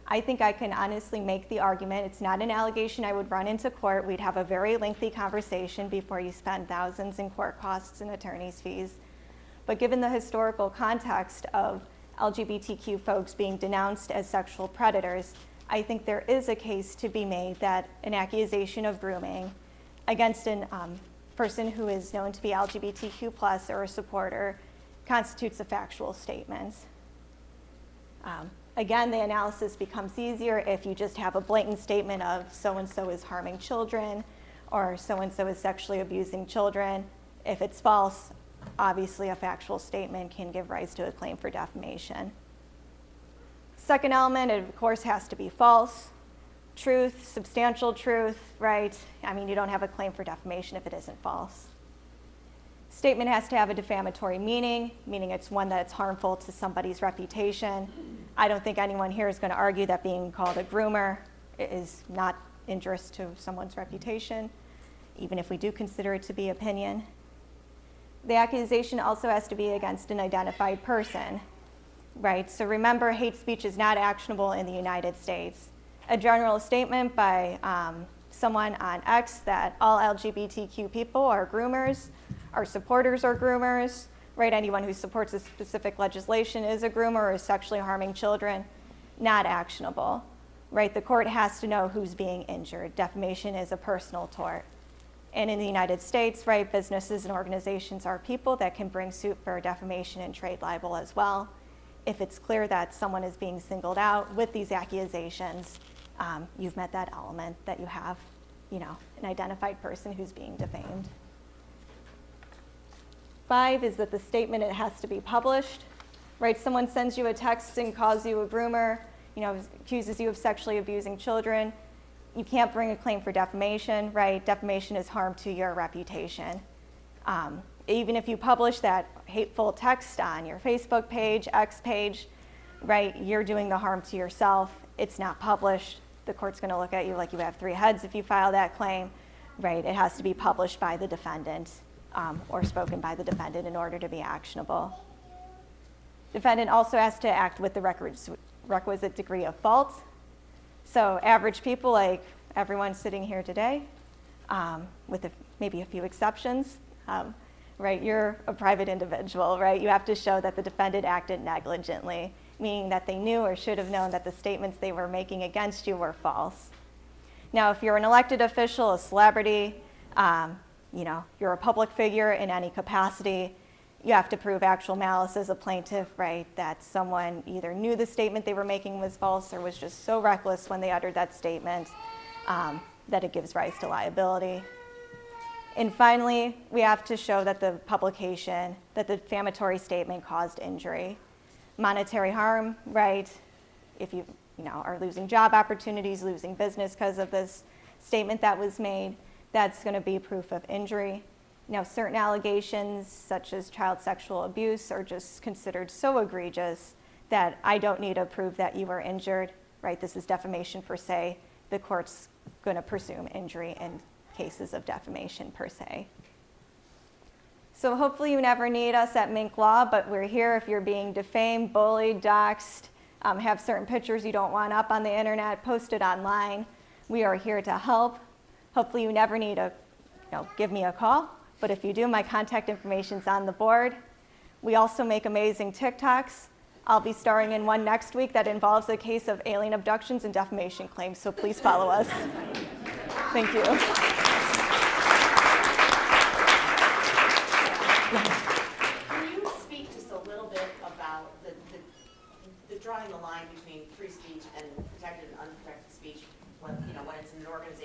I think I can honestly make the argument, it's not an allegation I would run into court. We'd have a very lengthy conversation before you spend thousands in court costs and attorney's fees. But given the historical context of LGBTQ folks being denounced as sexual predators, I think there is a case to be made that an accusation of grooming against a person who is known to be LGBTQ+ or a supporter constitutes a factual statement. Again, the analysis becomes easier if you just have a blatant statement of so-and-so is harming children or so-and-so is sexually abusing children. If it's false, obviously a factual statement can give rise to a claim for defamation. Second element, it of course has to be false. Truth, substantial truth, right? I mean, you don't have a claim for defamation if it isn't false. Statement has to have a defamatory meaning it's one that's harmful to somebody's reputation. I don't think anyone here is going to argue that being called a groomer is not injurious to someone's reputation, even if we do consider it to be opinion. The accusation also has to be against an identified person, right? So remember, hate speech is not actionable in the United States. A general statement by someone on X that all LGBTQ people are groomers, our supporters are groomers, right? Anyone who supports a specific legislation is a groomer or is sexually harming children, not actionable, right? The court has to know who's being injured. Defamation is a personal tort. And in the United States, right, businesses and organizations are people that can bring suit for defamation and trade libel as well. If it's clear that someone is being singled out with these accusations, you've met that element that you have, an identified person who's being defamed. 5 is that the statement, it has to be published, right? Someone sends you a text and calls you a groomer, accuses you of sexually abusing children. You can't bring a claim for defamation, right? Defamation is harm to your reputation. Even if you publish that hateful text on your Facebook page, X page, right, you're doing the harm to yourself. It's not published. The court's gonna look at you like you have 3 heads if you file that claim, right? It has to be published by the defendant or spoken by the defendant in order to be actionable. Defendant also has to act with the requisite degree of fault. So average people, like everyone sitting here today, with maybe a few exceptions, right? You're a private individual, right? You have to show that the defendant acted negligently, meaning that they knew or should have known that the statements they were making against you were false. Now, if you're an elected official, a celebrity, you're a public figure in any capacity, you have to prove actual malice as a plaintiff, right? That someone either knew the statement they were making was false or was just so reckless when they uttered that statement that it gives rise to liability. And finally, we have to show that the publication, that the defamatory statement caused injury. Monetary harm, right? If you are losing job opportunities, losing business because of this statement that was made, that's going to be proof of injury. Now, certain allegations, such as child sexual abuse, are just considered so egregious that I don't need to prove that you were injured, right? This is defamation per se. The court's going to presume injury in cases of defamation per se. So hopefully you never need us at Minc Law, but we're here if you're being defamed, bullied, doxxed, have certain pictures you don't want up on the internet, posted online. We are here to help. Hopefully you never need to give me a call. But if you do, my contact information's on the board. We also make amazing TikToks. I'll be starring in one next week that involves a case of alien abductions and defamation claims, so please follow us. Thank you. Can you speak just a little bit about the drawing the line between free speech and protecting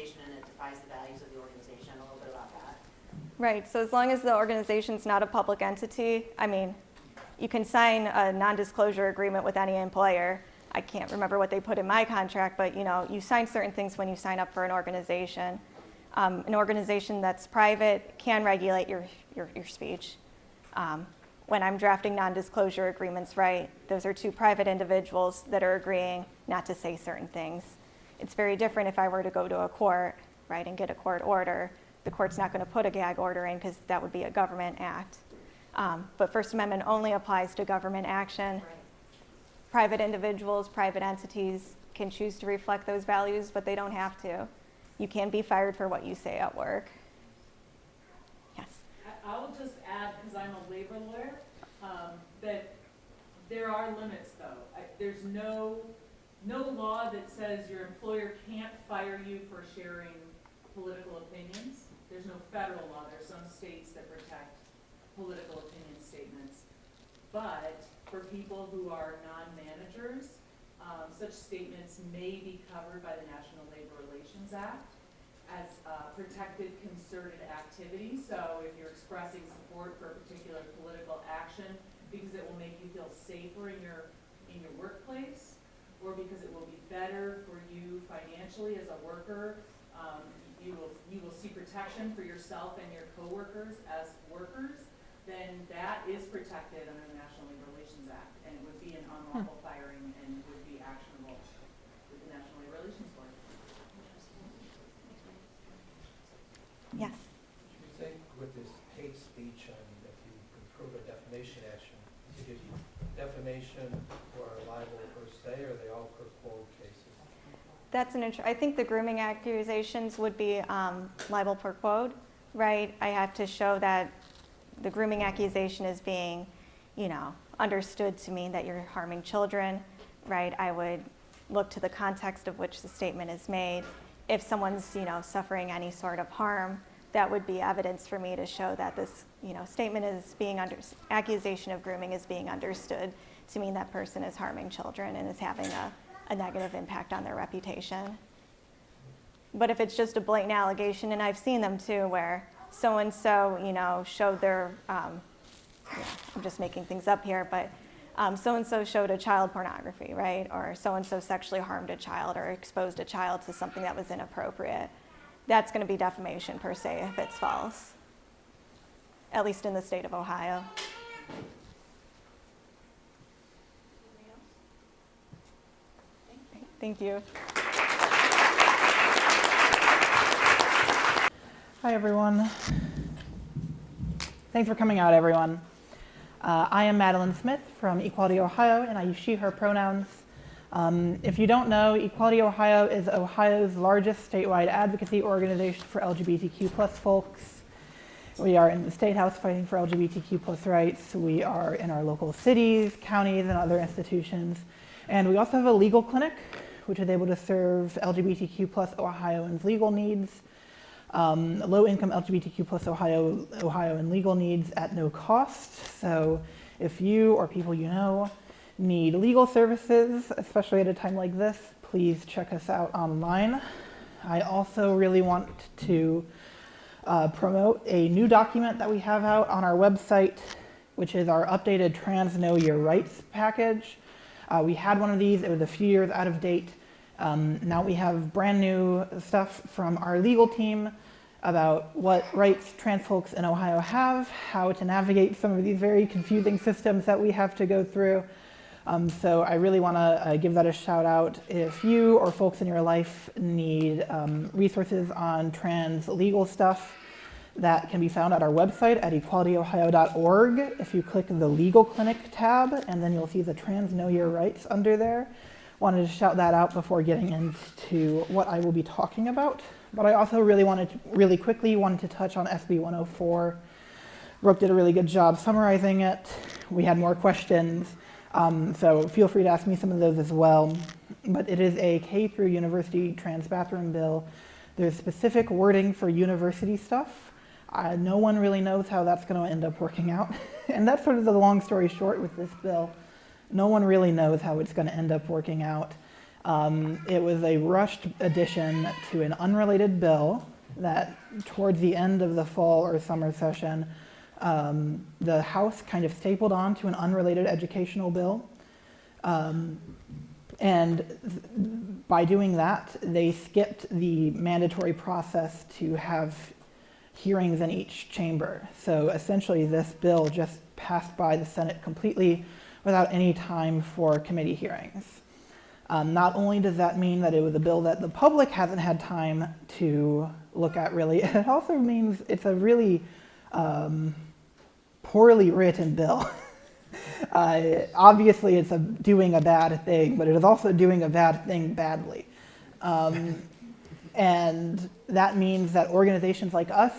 organization and it defies the values of the organization. A little bit about that. Right, so as long as the organization's not a public entity, I mean, you can sign a non-disclosure agreement with any employer. I can't remember what they put in my contract, but you sign certain things when you sign up for an organization. An organization that's private can regulate your speech. When I'm drafting non-disclosure agreements, right, those are two private individuals that are agreeing not to say certain things. It's very different if I were to go to a court, right, and get a court order. The court's not going to put a gag order in because that would be a government act. But First Amendment only applies to government action. Right. Private individuals, private entities can choose to reflect those values, but they don't have to. You can be fired for what you say at work. Yes. I'll just add, because I'm a labor lawyer, that there are limits though. There's no law that says your employer can't fire you for sharing political opinions. There's no federal law. There's some states that protect political opinion statements. But for people who are non-managers, such statements may be covered by the National Labor Relations Act as protected concerted activity. So if you're expressing support for a particular political action because it will make you feel safer in your workplace, or because it will be better for you financially as a worker, you will see protection for yourself and your coworkers as workers, then that is protected under the National Labor Relations Act, and it would be an unlawful firing and would be actionable with the National Labor Relations Board. Yes. Do you think with this hate speech, and if you could prove a defamation action, to give you defamation or libel per se, or are they all per quote cases? That's I think the grooming accusations would be libel per quote, right? I have to show that the grooming accusation is being, understood to mean that you're harming children, right? I would look to the context of which the statement is made. If someone's, suffering any sort of harm, that would be evidence for me to show that this, statement is being accusation of grooming is being understood to mean that person is harming children and is having a negative impact on their reputation. But if it's just a blatant allegation, and I've seen them too, where so-and-so, showed their, I'm just making things up here, but so-and-so showed a child pornography, right? Or so-and-so sexually harmed a child or exposed a child to something that was inappropriate. That's going to be defamation per se if it's false, at least in the state of Ohio. Thank you. Hi, everyone. Thanks for coming out, everyone. I am Madelyn Smith from Equality Ohio, and I use she, her pronouns. If you don't know, Equality Ohio is Ohio's largest statewide advocacy organization for LGBTQ+ folks. We are in the State House fighting for LGBTQ+ rights. We are in our local cities, counties, and other institutions. And we also have a legal clinic, which is able to serve LGBTQ+ Ohioans' legal needs, low-income LGBTQ+ Ohioan legal needs at no cost. So if you or people you know need legal services, especially at a time like this, please check us out online. I also really want to promote a new document that we have out on our website, which is our updated Trans Know Your Rights package. We had one of these, it was a few years out of date. Now we have brand new stuff from our legal team about what rights trans folks in Ohio have, how to navigate some of these very confusing systems that we have to go through. So I really want to give that a shout out. If you or folks in your life need resources on trans legal stuff, that can be found at our website at equalityohio.org. If you click the Legal Clinic tab, and then you'll see the Trans Know Your Rights under there. Wanted to shout that out before getting into what I will be talking about. But I also really quickly wanted to touch on SB 104. Brooke did a really good job summarizing it. We had more questions, so feel free to ask me some of those as well. But it is a K through university trans bathroom bill. There's specific wording for university stuff. No one really knows how that's going to end up working out. And that's sort of the long story short with this bill. No one really knows how it's going to end up working out. It was a rushed addition to an unrelated bill that towards the end of the fall or summer session, the House kind of stapled onto an unrelated educational bill. And by doing that, they skipped the mandatory process to have hearings in each chamber. So essentially this bill just passed by the Senate completely without any time for committee hearings. Not only does that mean that it was a bill that the public hasn't had time to look at really, it also means it's a really poorly written bill. Obviously it's doing a bad thing, but it is also doing a bad thing badly. And that means that organizations like us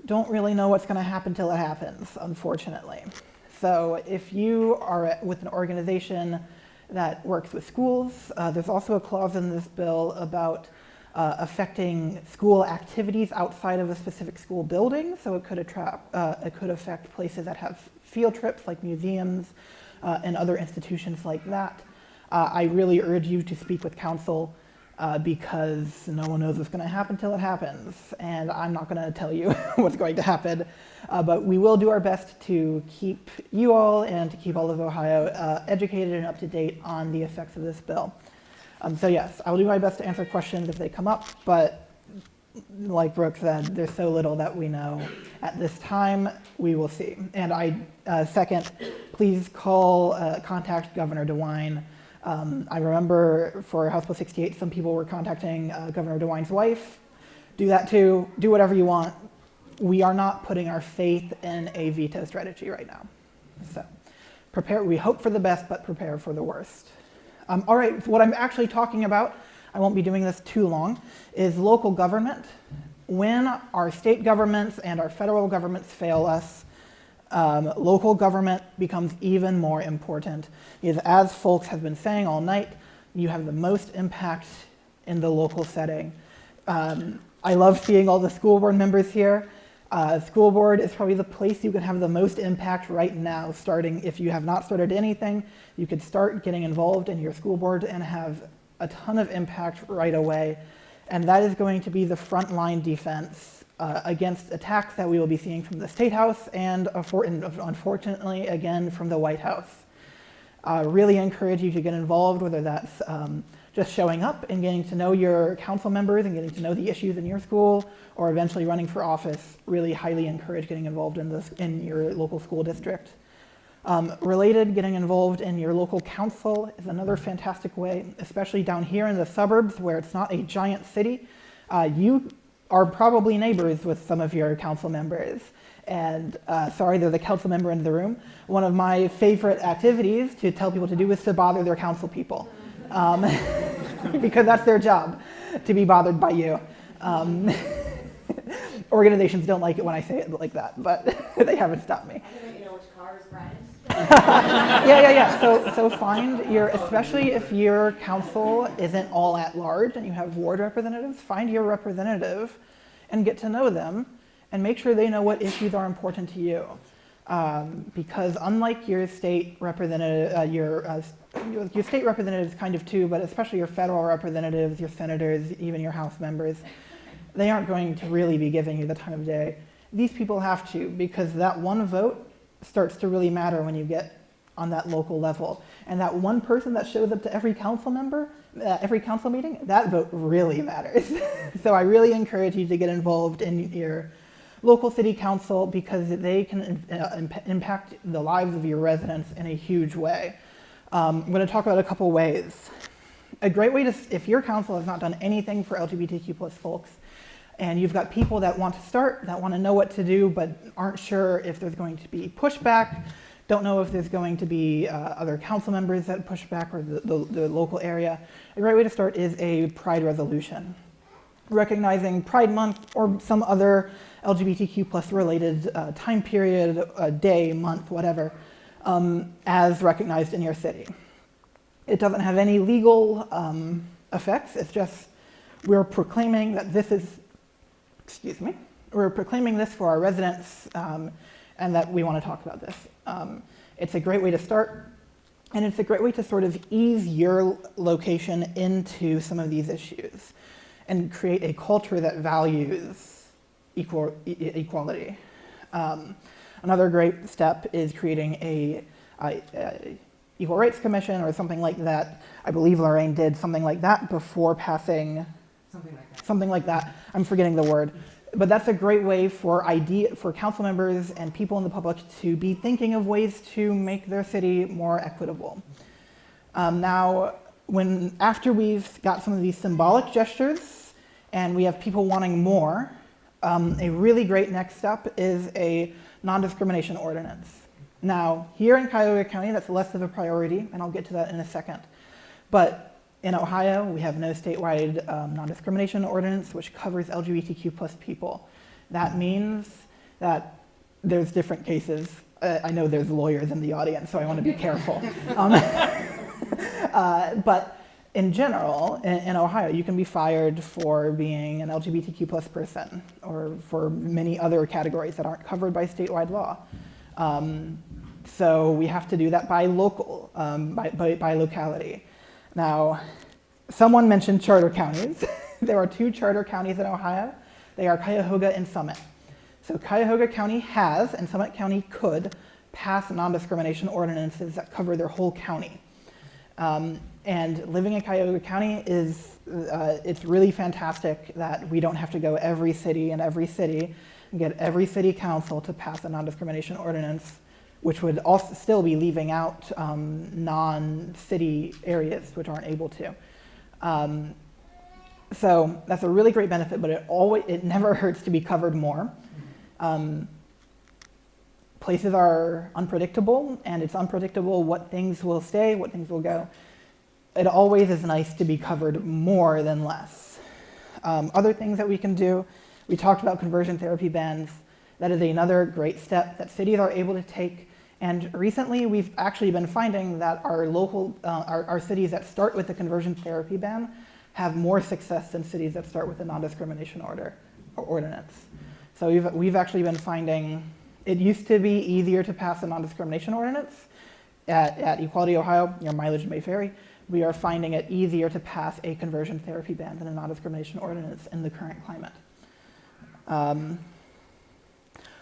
don't really know what's going to happen till it happens, unfortunately. So if you are with an organization that works with schools, there's also a clause in this bill about affecting school activities outside of a specific school building. So it could affect places that have field trips like museums and other institutions like that. I really urge you to speak with counsel because no one knows what's going to happen till it happens, and I'm not going to tell you what's going to happen, but we will do our best to keep you all and to keep all of Ohio educated and up to date on the effects of this bill. So yes, I will do my best to answer questions if they come up, but like Brooke said, there's so little that we know at this time. We will see. And second, please contact Governor DeWine. I remember for House Bill 68, some people were contacting Governor DeWine's wife. Do that too. Do whatever you want. We are not putting our faith in a veto strategy right now. So prepare. We hope for the best, but prepare for the worst. All right, so what I'm actually talking about, I won't be doing this too long, is local government. When our state governments and our federal governments fail us, local government becomes even more important. Because as folks have been saying all night, you have the most impact in the local setting. I love seeing all the school board members here. School board is probably the place you can have the most impact right now, starting, if you have not started anything, you could start getting involved in your school board and have a ton of impact right away. And that is going to be the frontline defense against attacks that we will be seeing from the State House and unfortunately, again, from the White House. Really encourage you to get involved, whether that's just showing up and getting to know your council members and getting to know the issues in your school, or eventually running for office. Really highly encourage getting involved in your local school district. Related, getting involved in your local council is another fantastic way, especially down here in the suburbs where it's not a giant city. You are probably neighbors with some of your council members. And sorry, there's a council member in the room. One of my favorite activities to tell people to do is to bother their council people. Because that's their job, to be bothered by you. Organizations don't like it when I say it like that, but they haven't stopped me. You know which car is Brian's? Yeah. So find especially if your council isn't all at large and you have ward representatives, find your representative and get to know them and make sure they know what issues are important to you. Because unlike your state representative, your state representatives kind of too, but especially your federal representatives, your senators, even your House members, they aren't going to really be giving you the time of day. These people have to, because that one vote starts to really matter when you get on that local level. And that one person that shows up to every council meeting, that vote really matters. So I really encourage you to get involved in your local city council because they can impact the lives of your residents in a huge way. I'm going to talk about a couple ways. A great way if your council has not done anything for LGBTQ plus folks, and you've got people that want to start, that want to know what to do, but aren't sure if there's going to be pushback, don't know if there's going to be other council members that push back or the local area, a great way to start is a Pride resolution. Recognizing Pride Month or some other LGBTQ plus related time period, day, month, whatever, as recognized in your city. It doesn't have any legal effects. It's just we're proclaiming that this is, we're proclaiming this for our residents and that we want to talk about this. It's a great way to start. And it's a great way to sort of ease your location into some of these issues and create a culture that values equality. Another great step is creating a Equal Rights Commission or something like that. I believe Lorraine did something like that before passing something like that. I'm forgetting the word. But that's a great way for council members and people in the public to be thinking of ways to make their city more equitable. Now, after we've got some of these symbolic gestures and we have people wanting more, a really great next step is a non-discrimination ordinance. Now, here in Cuyahoga County, that's less of a priority, and I'll get to that in a second. But in Ohio, we have no statewide non-discrimination ordinance, which covers LGBTQ plus people. That means that there's different cases. I know there's lawyers in the audience, so I want to be careful. But in general, in Ohio, you can be fired for being an LGBTQ plus person or for many other categories that aren't covered by statewide law. So we have to do that by locality. Now, someone mentioned charter counties. There are 2 charter counties in Ohio. They are Cuyahoga and Summit. So Cuyahoga County has, and Summit County could, pass non-discrimination ordinances that cover their whole county. And living in Cuyahoga County it's really fantastic that we don't have to go every city and get every city council to pass a non-discrimination ordinance, which would also still be leaving out non-city areas which aren't able to. So that's a really great benefit, but it never hurts to be covered more. Places are unpredictable, and it's unpredictable what things will stay, what things will go. It always is nice to be covered more than less. Other things that we can do, we talked about conversion therapy bans. That is another great step that cities are able to take. And recently, we've actually been finding that our cities that start with a conversion therapy ban have more success than cities that start with a non-discrimination ordinance. So we've actually been finding it used to be easier to pass a non-discrimination ordinance. At Equality Ohio, your mileage may vary. We are finding it easier to pass a conversion therapy ban than a non-discrimination ordinance in the current climate.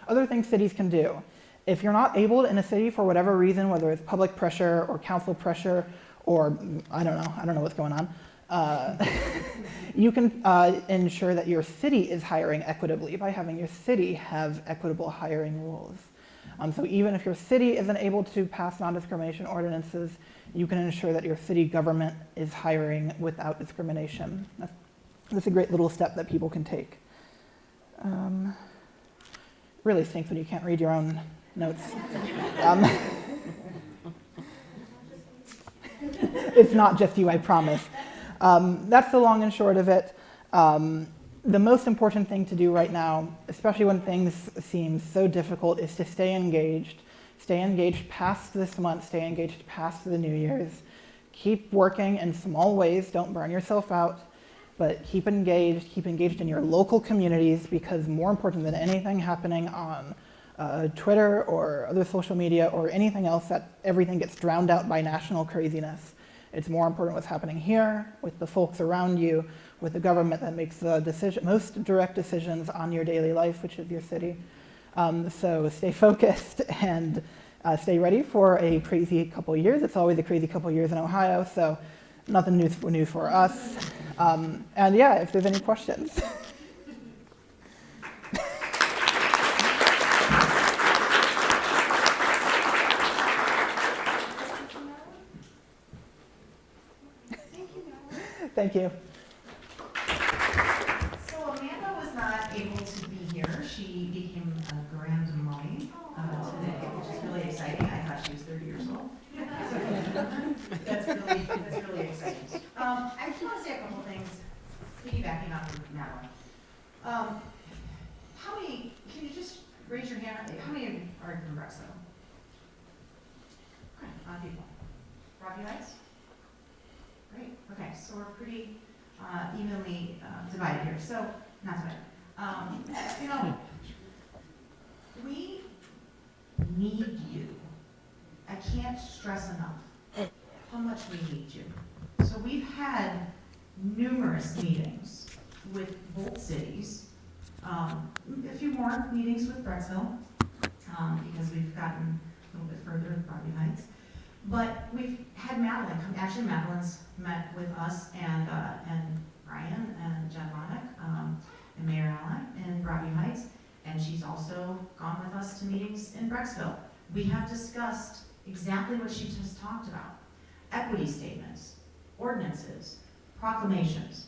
Other things cities can do. If you're not able in a city for whatever reason, whether it's public pressure or council pressure or I don't know what's going on, you can ensure that your city is hiring equitably by having your city have equitable hiring rules. So even if your city isn't able to pass non-discrimination ordinances, you can ensure that your city government is hiring without discrimination. That's a great little step that people can take. Really stinks when you can't read your own notes. It's not just you, I promise. That's the long and short of it. The most important thing to do right now, especially when things seem so difficult, is to stay engaged. Stay engaged past this month, stay engaged past the New Year's. Keep working in small ways, don't burn yourself out, but keep engaged in your local communities, because more important than anything happening on Twitter or other social media or anything else, that everything gets drowned out by national craziness. It's more important what's happening here with the folks around you, with the government that makes the most direct decisions on your daily life, which is your city. So stay focused and stay ready for a crazy couple years. It's always a crazy couple years in Ohio, so nothing new for us. And yeah, if there's any questions. Thank you. So Amanda was not able to be here. She became a grand mommy today, which is really exciting. I thought she was 30 years old. That's really exciting. I just want to say a couple things, piggybacking off of Madelyn. Can you just raise your hand? How many are from Brecksville? Okay, a lot of people. Rocky Heights? Great, okay, so we're pretty evenly divided here, so, not divided. We need you. I can't stress enough. how much we need you. So we've had numerous meetings with both cities, a few more meetings with Brecksville, because we've gotten a little bit further with Broadview Heights. But we've had Madelyn come. Actually, Madelyn's met with us and Brian and Jen Ronick and Mayor Allen in Broadview Heights, and she's also gone with us to meetings in Brecksville. We have discussed exactly what she just talked about: equity statements, ordinances, proclamations.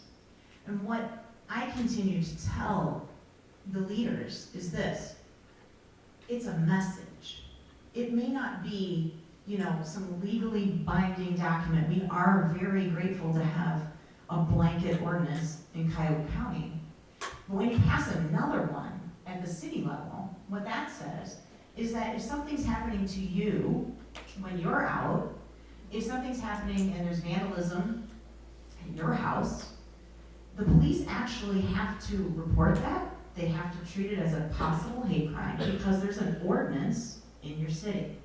And what I continue to tell the leaders is this: it's a message. It may not be, you know, some legally binding document. We are very grateful to have a blanket ordinance in Cuyahoga County. But when you pass another one at the city level, what that says is that if something's happening to you when you're out, if something's happening and there's vandalism in your house, the police actually have to report that. They have to treat it as a possible hate crime because there's an ordinance in your city.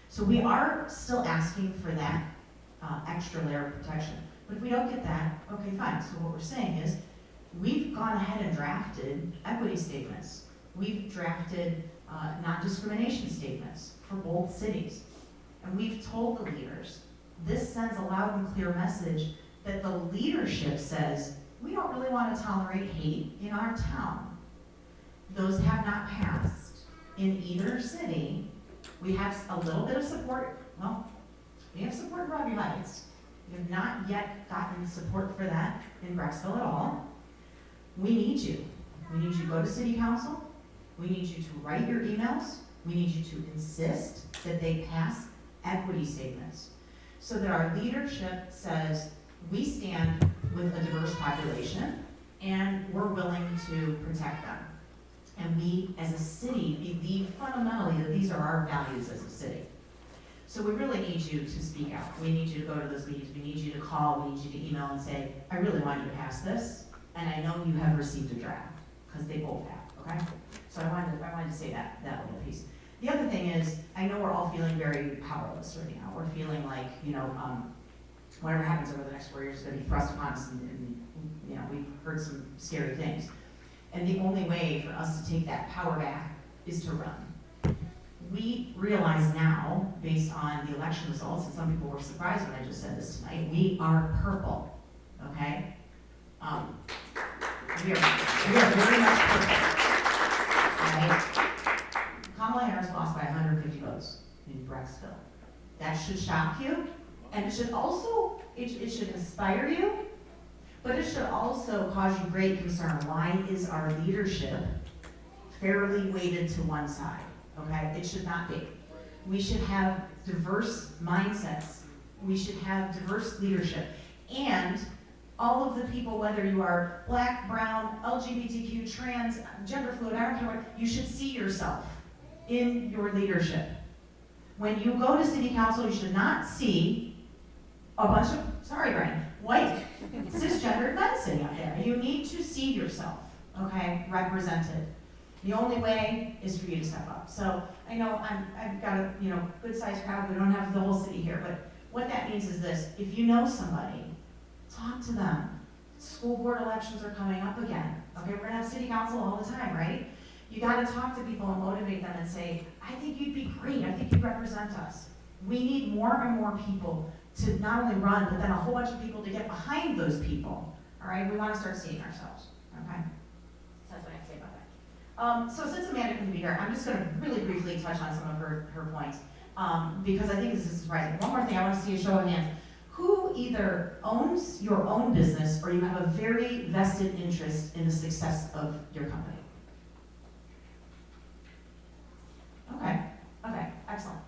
So we are still asking for that extra layer of protection. But if we don't get that, okay, fine. So what we're saying is we've gone ahead and drafted equity statements. We've drafted non-discrimination statements for both cities. And we've told the leaders, this sends a loud and clear message that the leadership says, we don't really want to tolerate hate in our town. Those have not passed in either city. We have a little bit of support. Well, we have support in Broadview Heights. We have not yet gotten support for that in Brecksville at all. We need you. We need you to go to city council. We need you to write your emails. We need you to insist that they pass equity statements so that our leadership says we stand with a diverse population and we're willing to protect them. And we, as a city, believe fundamentally that these are our values as a city. So we really need you to speak out. We need you to go to those meetings. We need you to call. We need you to email and say, I really want you to pass this. And I know you have received a draft, because they both have, okay? So I wanted to say that little piece. The other thing is, I know we're all feeling very powerless right now. We're feeling like, you know, whatever happens over the next 4 years is going to be thrust upon us, and you know, we've heard some scary things. And the only way for us to take that power back is to run. We realize now, based on the election results, and some people were surprised when I just said this tonight, we are purple, okay? We are very much purple, right? Kamala Harris lost by 150 votes in Brecksville. That should shock you, and it should also, it should inspire you, but it should also cause you great concern. Why is our leadership fairly weighted to one side? Okay, it should not be. We should have diverse mindsets. We should have diverse leadership. And all of the people, whether you are black, brown, LGBTQ, trans, gender fluid, I don't care what, you should see yourself in your leadership. When you go to city council, you should not see a bunch of, sorry Brian, white, cisgendered men sitting up there. You need to see yourself, okay, represented. The only way is for you to step up. So I know I've got a good sized crowd. We don't have the whole city here, but what that means is this: if you know somebody, talk to them. School board elections are coming up again. Okay, we're gonna have city council all the time, right? You got to talk to people and motivate them and say, I think you'd be great. I think you'd represent us. We need more and more people to not only run, but then a whole bunch of people to get behind those people. All right, we want to start seeing ourselves. Okay, so that's what I have to say about that. So since Amanda couldn't be here, I'm just going to really briefly touch on some of her points because I think this is surprising. One more thing, I want to see a show of hands. Who either owns your own business or you have a very vested interest in the success of your company? Okay, excellent.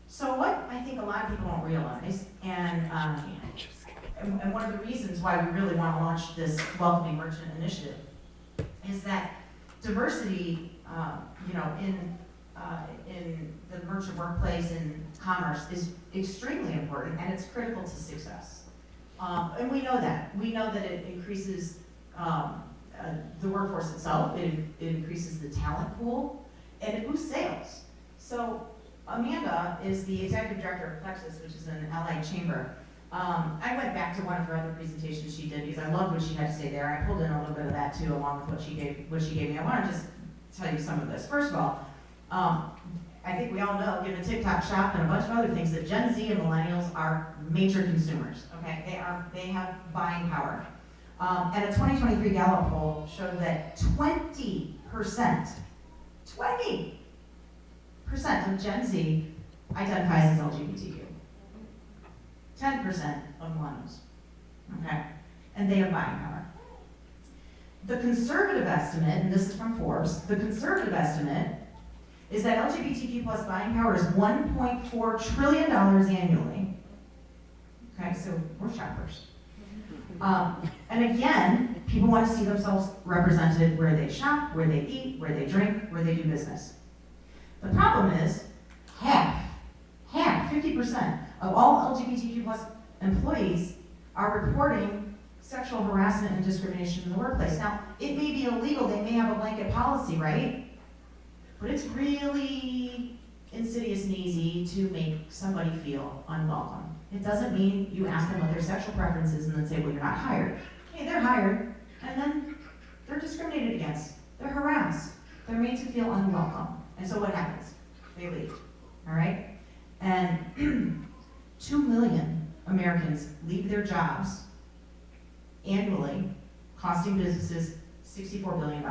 So what I think a lot of people don't realize, and one of the reasons why we really want to launch this Welcoming Merchant Initiative is that diversity, in the merchant workplace and commerce is extremely important, and it's critical to success. And we know that. We know that it increases the workforce itself. It increases the talent pool, and it boosts sales. So Amanda is the executive director of Plexus, which is an allied chamber. I went back to one of her other presentations she did because I loved what she had to say there. I pulled in a little bit of that too, along with what she gave me. I want to just tell you some of this. First of all, I think we all know, given TikTok Shop and a bunch of other things, that Gen Z and millennials are major consumers. Okay, they have buying power. And a 2023 Gallup poll showed that 20% of Gen Z identifies as LGBTQ. 10% of millennials. Okay, and they have buying power. The conservative estimate, and this is from Forbes, the conservative estimate is that LGBTQ plus buying power is $1.4 trillion annually. Okay, so we're shoppers. And again, people want to see themselves represented where they shop, where they eat, where they drink, where they do business. The problem is, half, 50% of all LGBTQ plus employees are reporting sexual harassment and discrimination in the workplace. Now, it may be illegal, they may have a blanket policy, right? But it's really insidious and easy to make somebody feel unwelcome. It doesn't mean you ask them what their sexual preference is and then say, well, you're not hired. Hey, they're hired, and then they're discriminated against. They're harassed. They're made to feel unwelcome. And so what happens? They leave, all right? And 2 million Americans leave their jobs annually, costing businesses $64 billion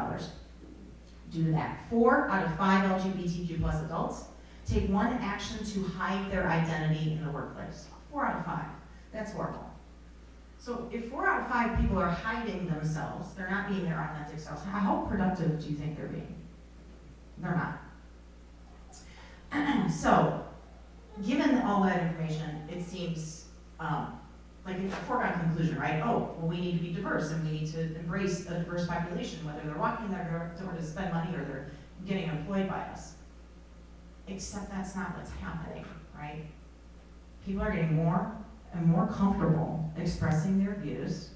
due to that. 4 out of 5 LGBTQ plus adults take one action to hide their identity in the workplace. 4 out of 5. That's horrible. So if 4 out of 5 people are hiding themselves, they're not being their authentic selves, how productive do you think they're being? They're not. So, given all that information, it seems like a foregone conclusion, right? Oh, well, we need to be diverse and we need to embrace a diverse population, whether they're walking in their door to spend money or they're getting employed by us. Except that's not what's happening, right? People are getting more and more comfortable expressing their views,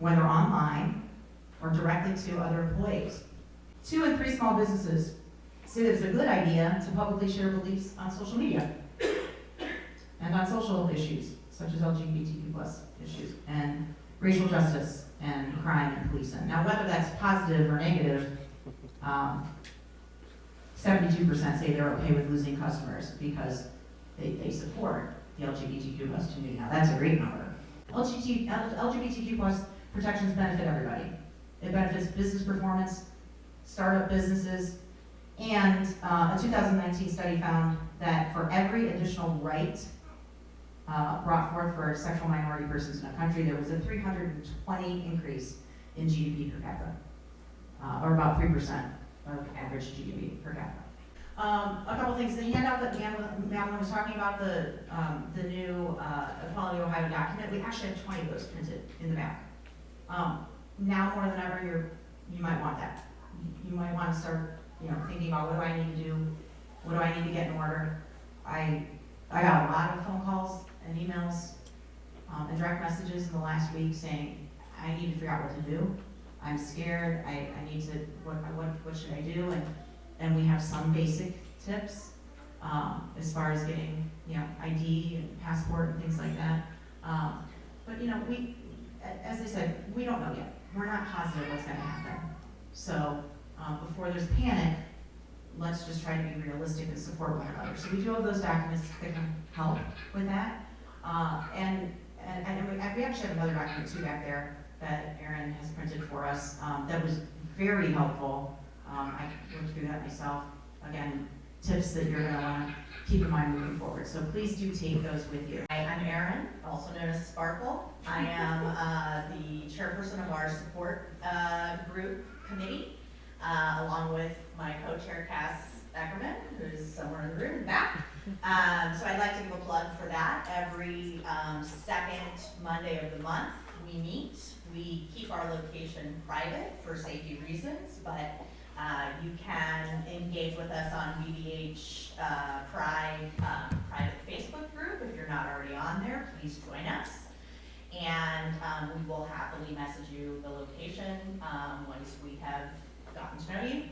whether online or directly to other employees. 2 in 3 small businesses say that it's a good idea to publicly share beliefs on social media and on social issues, such as LGBTQ plus issues, and racial justice, and crime and policing. Now, whether that's positive or negative, 72% say they're okay with losing customers because they support the LGBTQ plus community. Now, that's a great number. LGBTQ plus protections benefit everybody. It benefits business performance, startup businesses, and a 2019 study found that for every additional right brought forth for sexual minority persons in a country, there was a 320 increase in GDP per capita, or about 3% of average GDP per capita. A couple things. The handout that Madelyn was talking about, the new Equality Ohio document, we actually have 20 of those printed in the back. Now more than ever, you might want that. You might want to start, thinking about what do I need to do, what do I need to get in order. I got a lot of phone calls and emails and direct messages in the last week saying, I need to figure out what to do. I'm scared. I need to, what should I do? And we have some basic tips as far as getting, ID and passport and things like that. But we, as I said, we don't know yet. We're not positive what's going to happen. So before there's panic, let's just try to be realistic and support one another. So we do have those documents that can help with that. And we actually have another document too back there that Erin has printed for us that was very helpful. I went through that myself. Again, tips that you're going to want to keep in mind moving forward. So please do take those with you. Hi, I'm Erin, also known as Sparkle. I am the chairperson of our support group committee, along with my co-chair Cass Ackerman, who's somewhere in the room in the back. So I'd like to give a plug for that. Every second Monday of the month we meet. We keep our location private for safety reasons, but you can engage with us on BBH Pride private Facebook group. If you're not already on there, please join us. And we will happily message you the location once we have gotten to know you.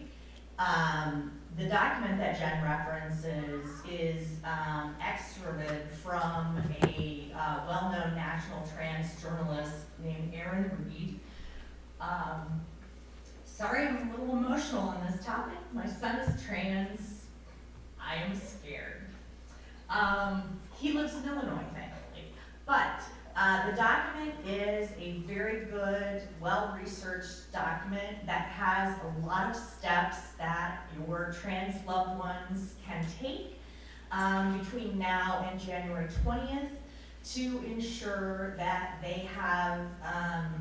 The document that Jen references is excerpted from a well-known national trans journalist named Erin Reed. Sorry, I'm a little emotional on this topic. My son is trans. I am scared. He lives in Illinois, thankfully. But the document is a very good, well-researched document that has a lot of steps that your trans loved ones can take between now and January 20th to ensure that they have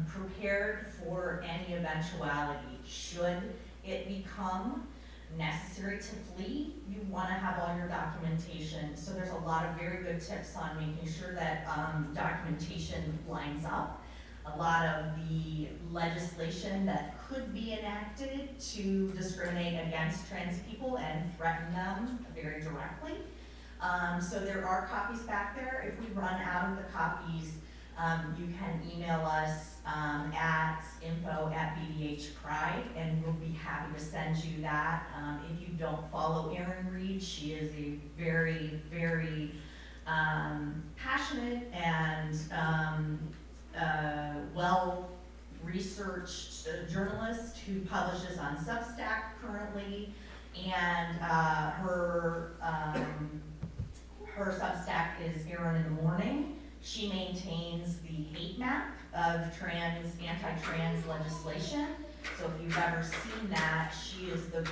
prepared for any eventuality. Should it become necessary to flee, you want to have all your documentation. So there's a lot of very good tips on making sure that documentation lines up. A lot of the legislation that could be enacted to discriminate against trans people and threaten them very directly. So there are copies back there. If we run out of the copies, you can email us at info@BBH Pride, and we'll be happy to send you that. If you don't follow Erin Reed, she is a very, very passionate and well-researched journalist who publishes on Substack currently, and her Substack is Erin in the Morning. She maintains the hate map of anti-trans legislation. So if you've ever seen that, she is the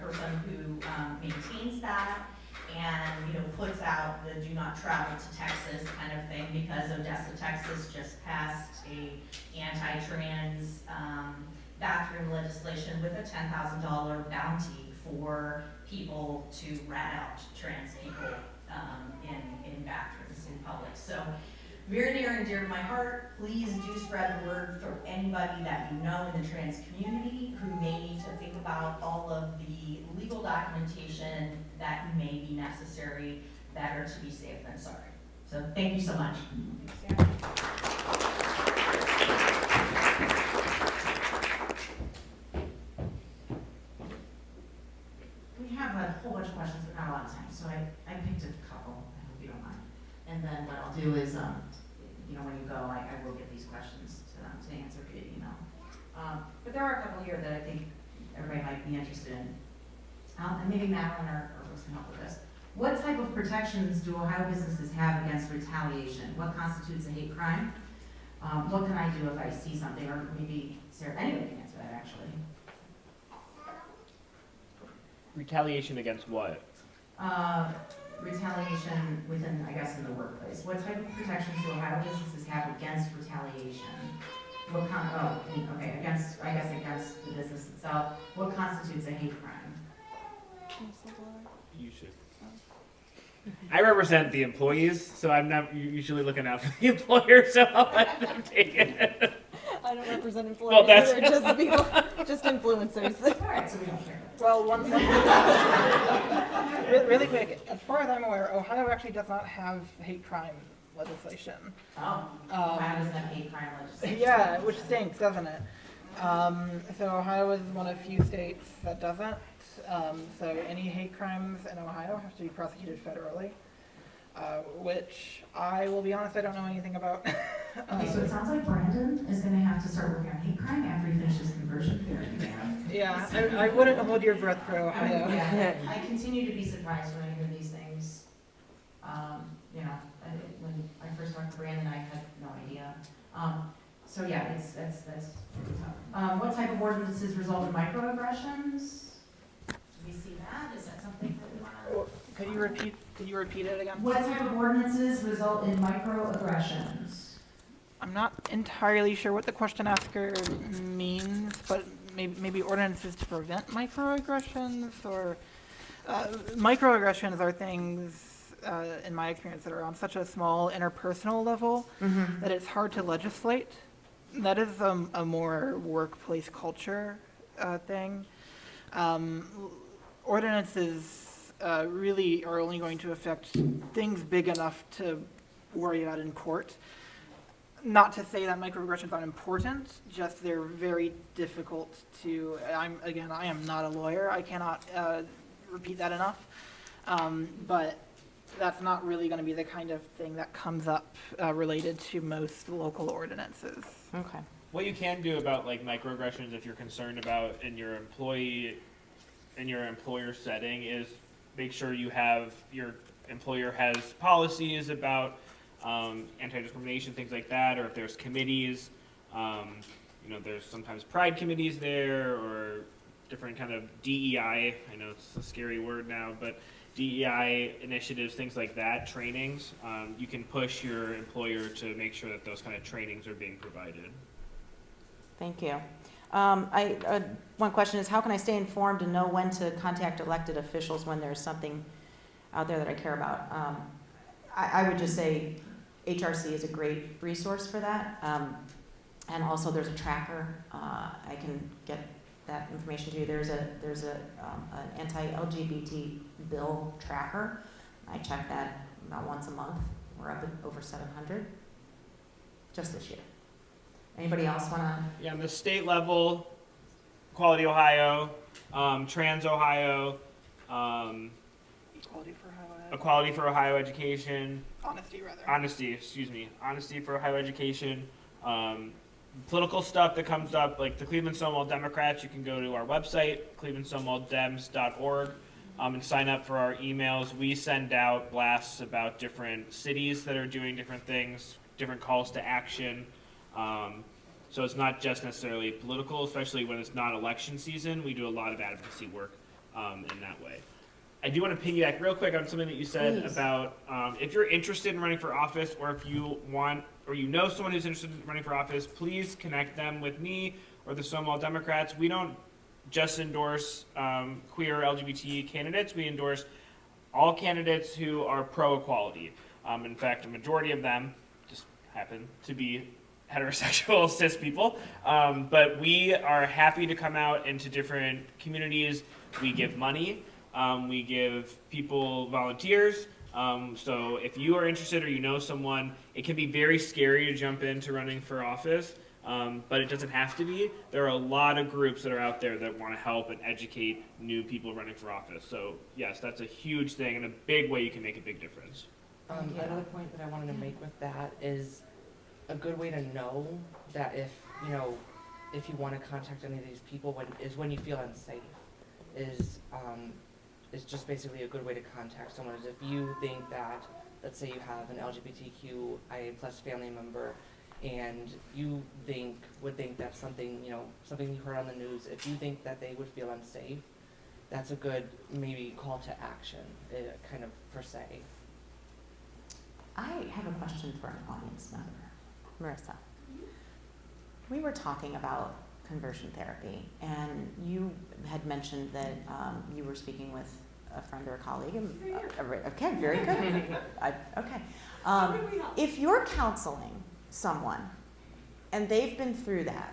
person who maintains that and puts out the do not travel to Texas kind of thing, because Odessa, Texas just passed a anti-trans bathroom legislation with a $10,000 bounty for people to rat out trans people in bathrooms in public. So very near and dear to my heart. Please do spread the word for anybody that you know in the trans community who may need to think about all of the legal documentation that may be necessary. Better to be safe than sorry. So thank you so much. We have a whole bunch of questions, but not a lot of time, so I picked a couple. I hope you don't mind. And then what I'll do is, when you go, I will get these questions to answer via email. But there are a couple here that I think everybody might be interested in. And maybe Madelyn or Brooks can help with this. What type of protections do Ohio businesses have against retaliation? What constitutes a hate crime? What can I do if I see something? Or maybe Sarah, anybody can answer that actually. Retaliation against what? Retaliation within, I guess, in the workplace. What type of protections do Ohio businesses have against retaliation? What against the business itself. What constitutes a hate crime? You should. I represent the employees, so I'm not usually looking out for the employer, so I'll let them take it. I don't represent employees. Well, that's They're just people, just influencers. All right, so we don't care. Well, really quick, as far as I'm aware, Ohio actually does not have hate crime legislation. Ohio doesn't have hate crime legislation. Yeah, which stinks, doesn't it? So Ohio is one of few states that doesn't. So any hate crimes in Ohio have to be prosecuted federally, which I will be honest, I don't know anything about. Okay, so it sounds like Brandon is going to have to start working on hate crime after he finishes conversion therapy. Yeah, I wouldn't hold your breath for Ohio. Yeah, I continue to be surprised when I hear these things. When I first talked to Brandon, I had no idea. So yeah, that's tough. What type of ordinances result in microaggressions? Do we see that? Is that something that we want to? Could you repeat it again? What type of ordinances result in microaggressions? I'm not entirely sure what the question asker means, but maybe ordinances to prevent microaggressions, or microaggressions are things, in my experience, that are on such a small interpersonal level that it's hard to legislate. That is a more workplace culture thing. Ordinances really are only going to affect things big enough to worry about in court. not to say that microaggressions aren't important, just they're very difficult to, I am not a lawyer, I cannot repeat that enough, but that's not really going to be the kind of thing that comes up related to most local ordinances. Okay. What you can do about like microaggressions, if you're concerned about in your employer setting, is make sure your employer has policies about anti-discrimination, things like that, or if there's committees, there's sometimes pride committees there, or different kind of DEI, I know it's a scary word now, but DEI initiatives, things like that, trainings, you can push your employer to make sure that those kind of trainings are being provided. Thank you. One question is, how can I stay informed and know when to contact elected officials when there's something out there that I care about? I would just say HRC is a great resource for that. And also there's a tracker. I can get that information to you. There's an anti-LGBT bill tracker. I check that about once a month. We're up at over 700 just this year. Anybody else want to? Yeah, on the state level, Equality Ohio, Trans Ohio, Equality for Ohio Education. Honesty for Ohio Education. Political stuff that comes up, like the Cleveland Stonewall Democrats, you can go to our website, clevelandstonewalldems.org, and sign up for our emails. We send out blasts about different cities that are doing different things, different calls to action. So it's not just necessarily political, especially when it's not election season. We do a lot of advocacy work in that way. I do want to piggyback real quick on something that you said about if you're interested in running for office, or if you want, or you know someone who's interested in running for office, please connect them with me or the Stonewall Democrats. We don't just endorse queer LGBT candidates. We endorse all candidates who are pro-equality. In fact, a majority of them just happen to be heterosexual cis people, but we are happy to come out into different communities. We give money, we give people volunteers, so if you are interested or you know someone, it can be very scary to jump into running for office, but it doesn't have to be. There are a lot of groups that are out there that want to help and educate new people running for office, so yes, that's a huge thing and a big way you can make a big difference. Another point that I wanted to make with that is a good way to know that if you want to contact any of these people when you feel unsafe is just basically a good way to contact someone is if you think that, let's say you have an LGBTQIA+ family member and you would think that something you heard on the news, if you think that they would feel unsafe, that's a good maybe call to action, kind of per se. I have a question for an audience member. Marissa, we were talking about conversion therapy, and you had mentioned that you were speaking with a friend or a colleague. Okay, very good. If you're counseling someone and they've been through that,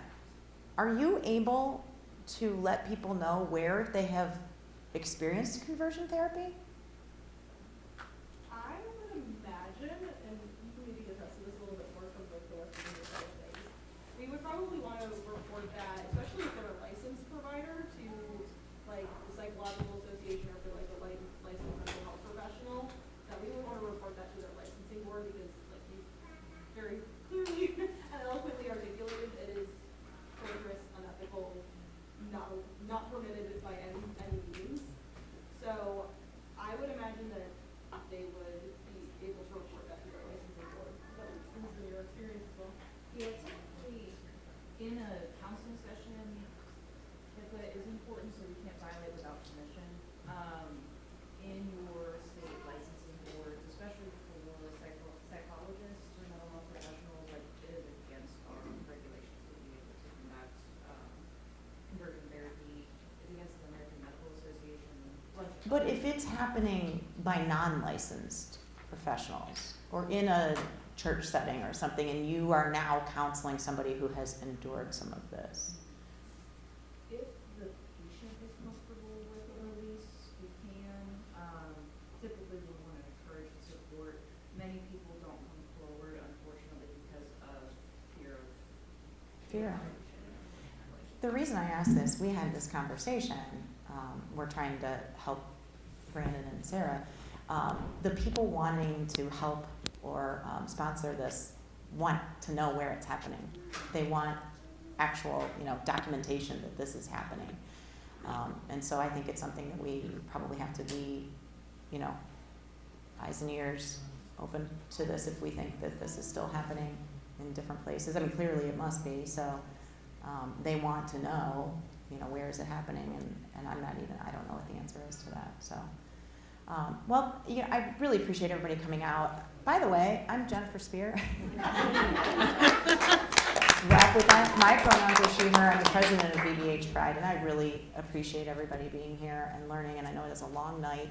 are you able to let people know where they have experienced conversion therapy? I would imagine, and you can maybe attest to this a little bit more from the rest of the side of things, we would probably want to report that, especially if they're a licensed provider, to like the Psychological Association or for like a licensed mental health professional, that we would want to report that to their licensing board because like you very clearly and eloquently articulated, it is dangerous, unethical, not permitted by any means. So I would imagine that they would be able to report that to their licensing board. So this is your experience as well. Yeah, typically in a counseling session, HIPAA is important, so we can't violate without permission. In your state licensing boards, especially for psychologists or mental health professionals, like it is against our regulations to be able to conduct conversion therapy. It's against the American Medical Association. But if it's happening by non-licensed professionals or in a church setting or something, and you are now counseling somebody who has endured some of this. If the patient is comfortable with a release, we can. Typically, we want to encourage and support. Many people don't come forward, unfortunately, because of Fear. The reason I asked this, we had this conversation, we're trying to help Brandon and Sarah. The people wanting to help or sponsor this want to know where it's happening. They want actual, documentation that this is happening. And so I think it's something that we probably have to be, eyes and ears open to this if we think that this is still happening in different places. I mean, clearly it must be, so they want to know, where is it happening, and I don't know what the answer is to that, so. I really appreciate everybody coming out. By the way, I'm Jennifer Speer. Wrap with that. My pronouns are she, her. I'm the president of BBH Pride, and I really appreciate everybody being here and learning, and I know it is a long night.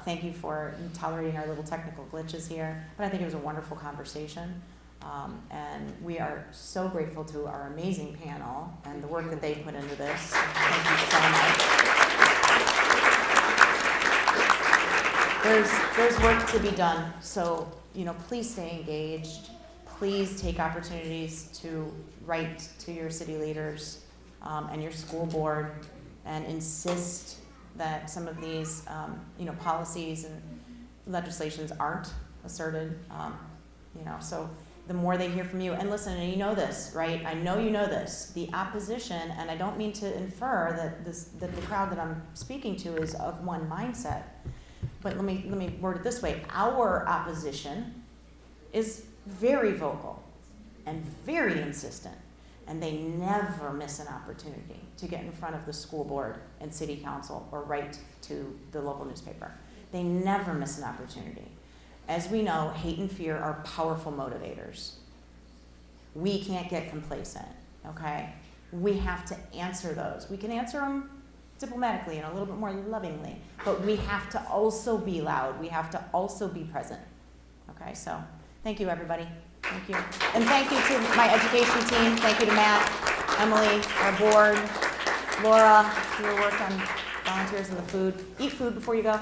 Thank you for tolerating our little technical glitches here, but I think it was a wonderful conversation. And we are so grateful to our amazing panel and the work that they put into this. Thank you so much. There's work to be done, so please stay engaged. Please take opportunities to write to your city leaders and your school board and insist that some of these policies and legislations aren't asserted. So the more they hear from you, and listen, and you know this, right? I know you know this. The opposition, and I don't mean to infer that the crowd that I'm speaking to is of one mindset, but let me word it this way. Our opposition is very vocal and very insistent, and they never miss an opportunity to get in front of the school board and city council or write to the local newspaper. They never miss an opportunity. As we know, hate and fear are powerful motivators. We can't get complacent, okay? We have to answer those. We can answer them diplomatically and a little bit more lovingly, but we have to also be loud. We have to also be present, okay? So thank you, everybody. Thank you. And thank you to my education team. Thank you to Matt, Emily, our board, Laura, for your work on volunteers and the food. Eat food before you go.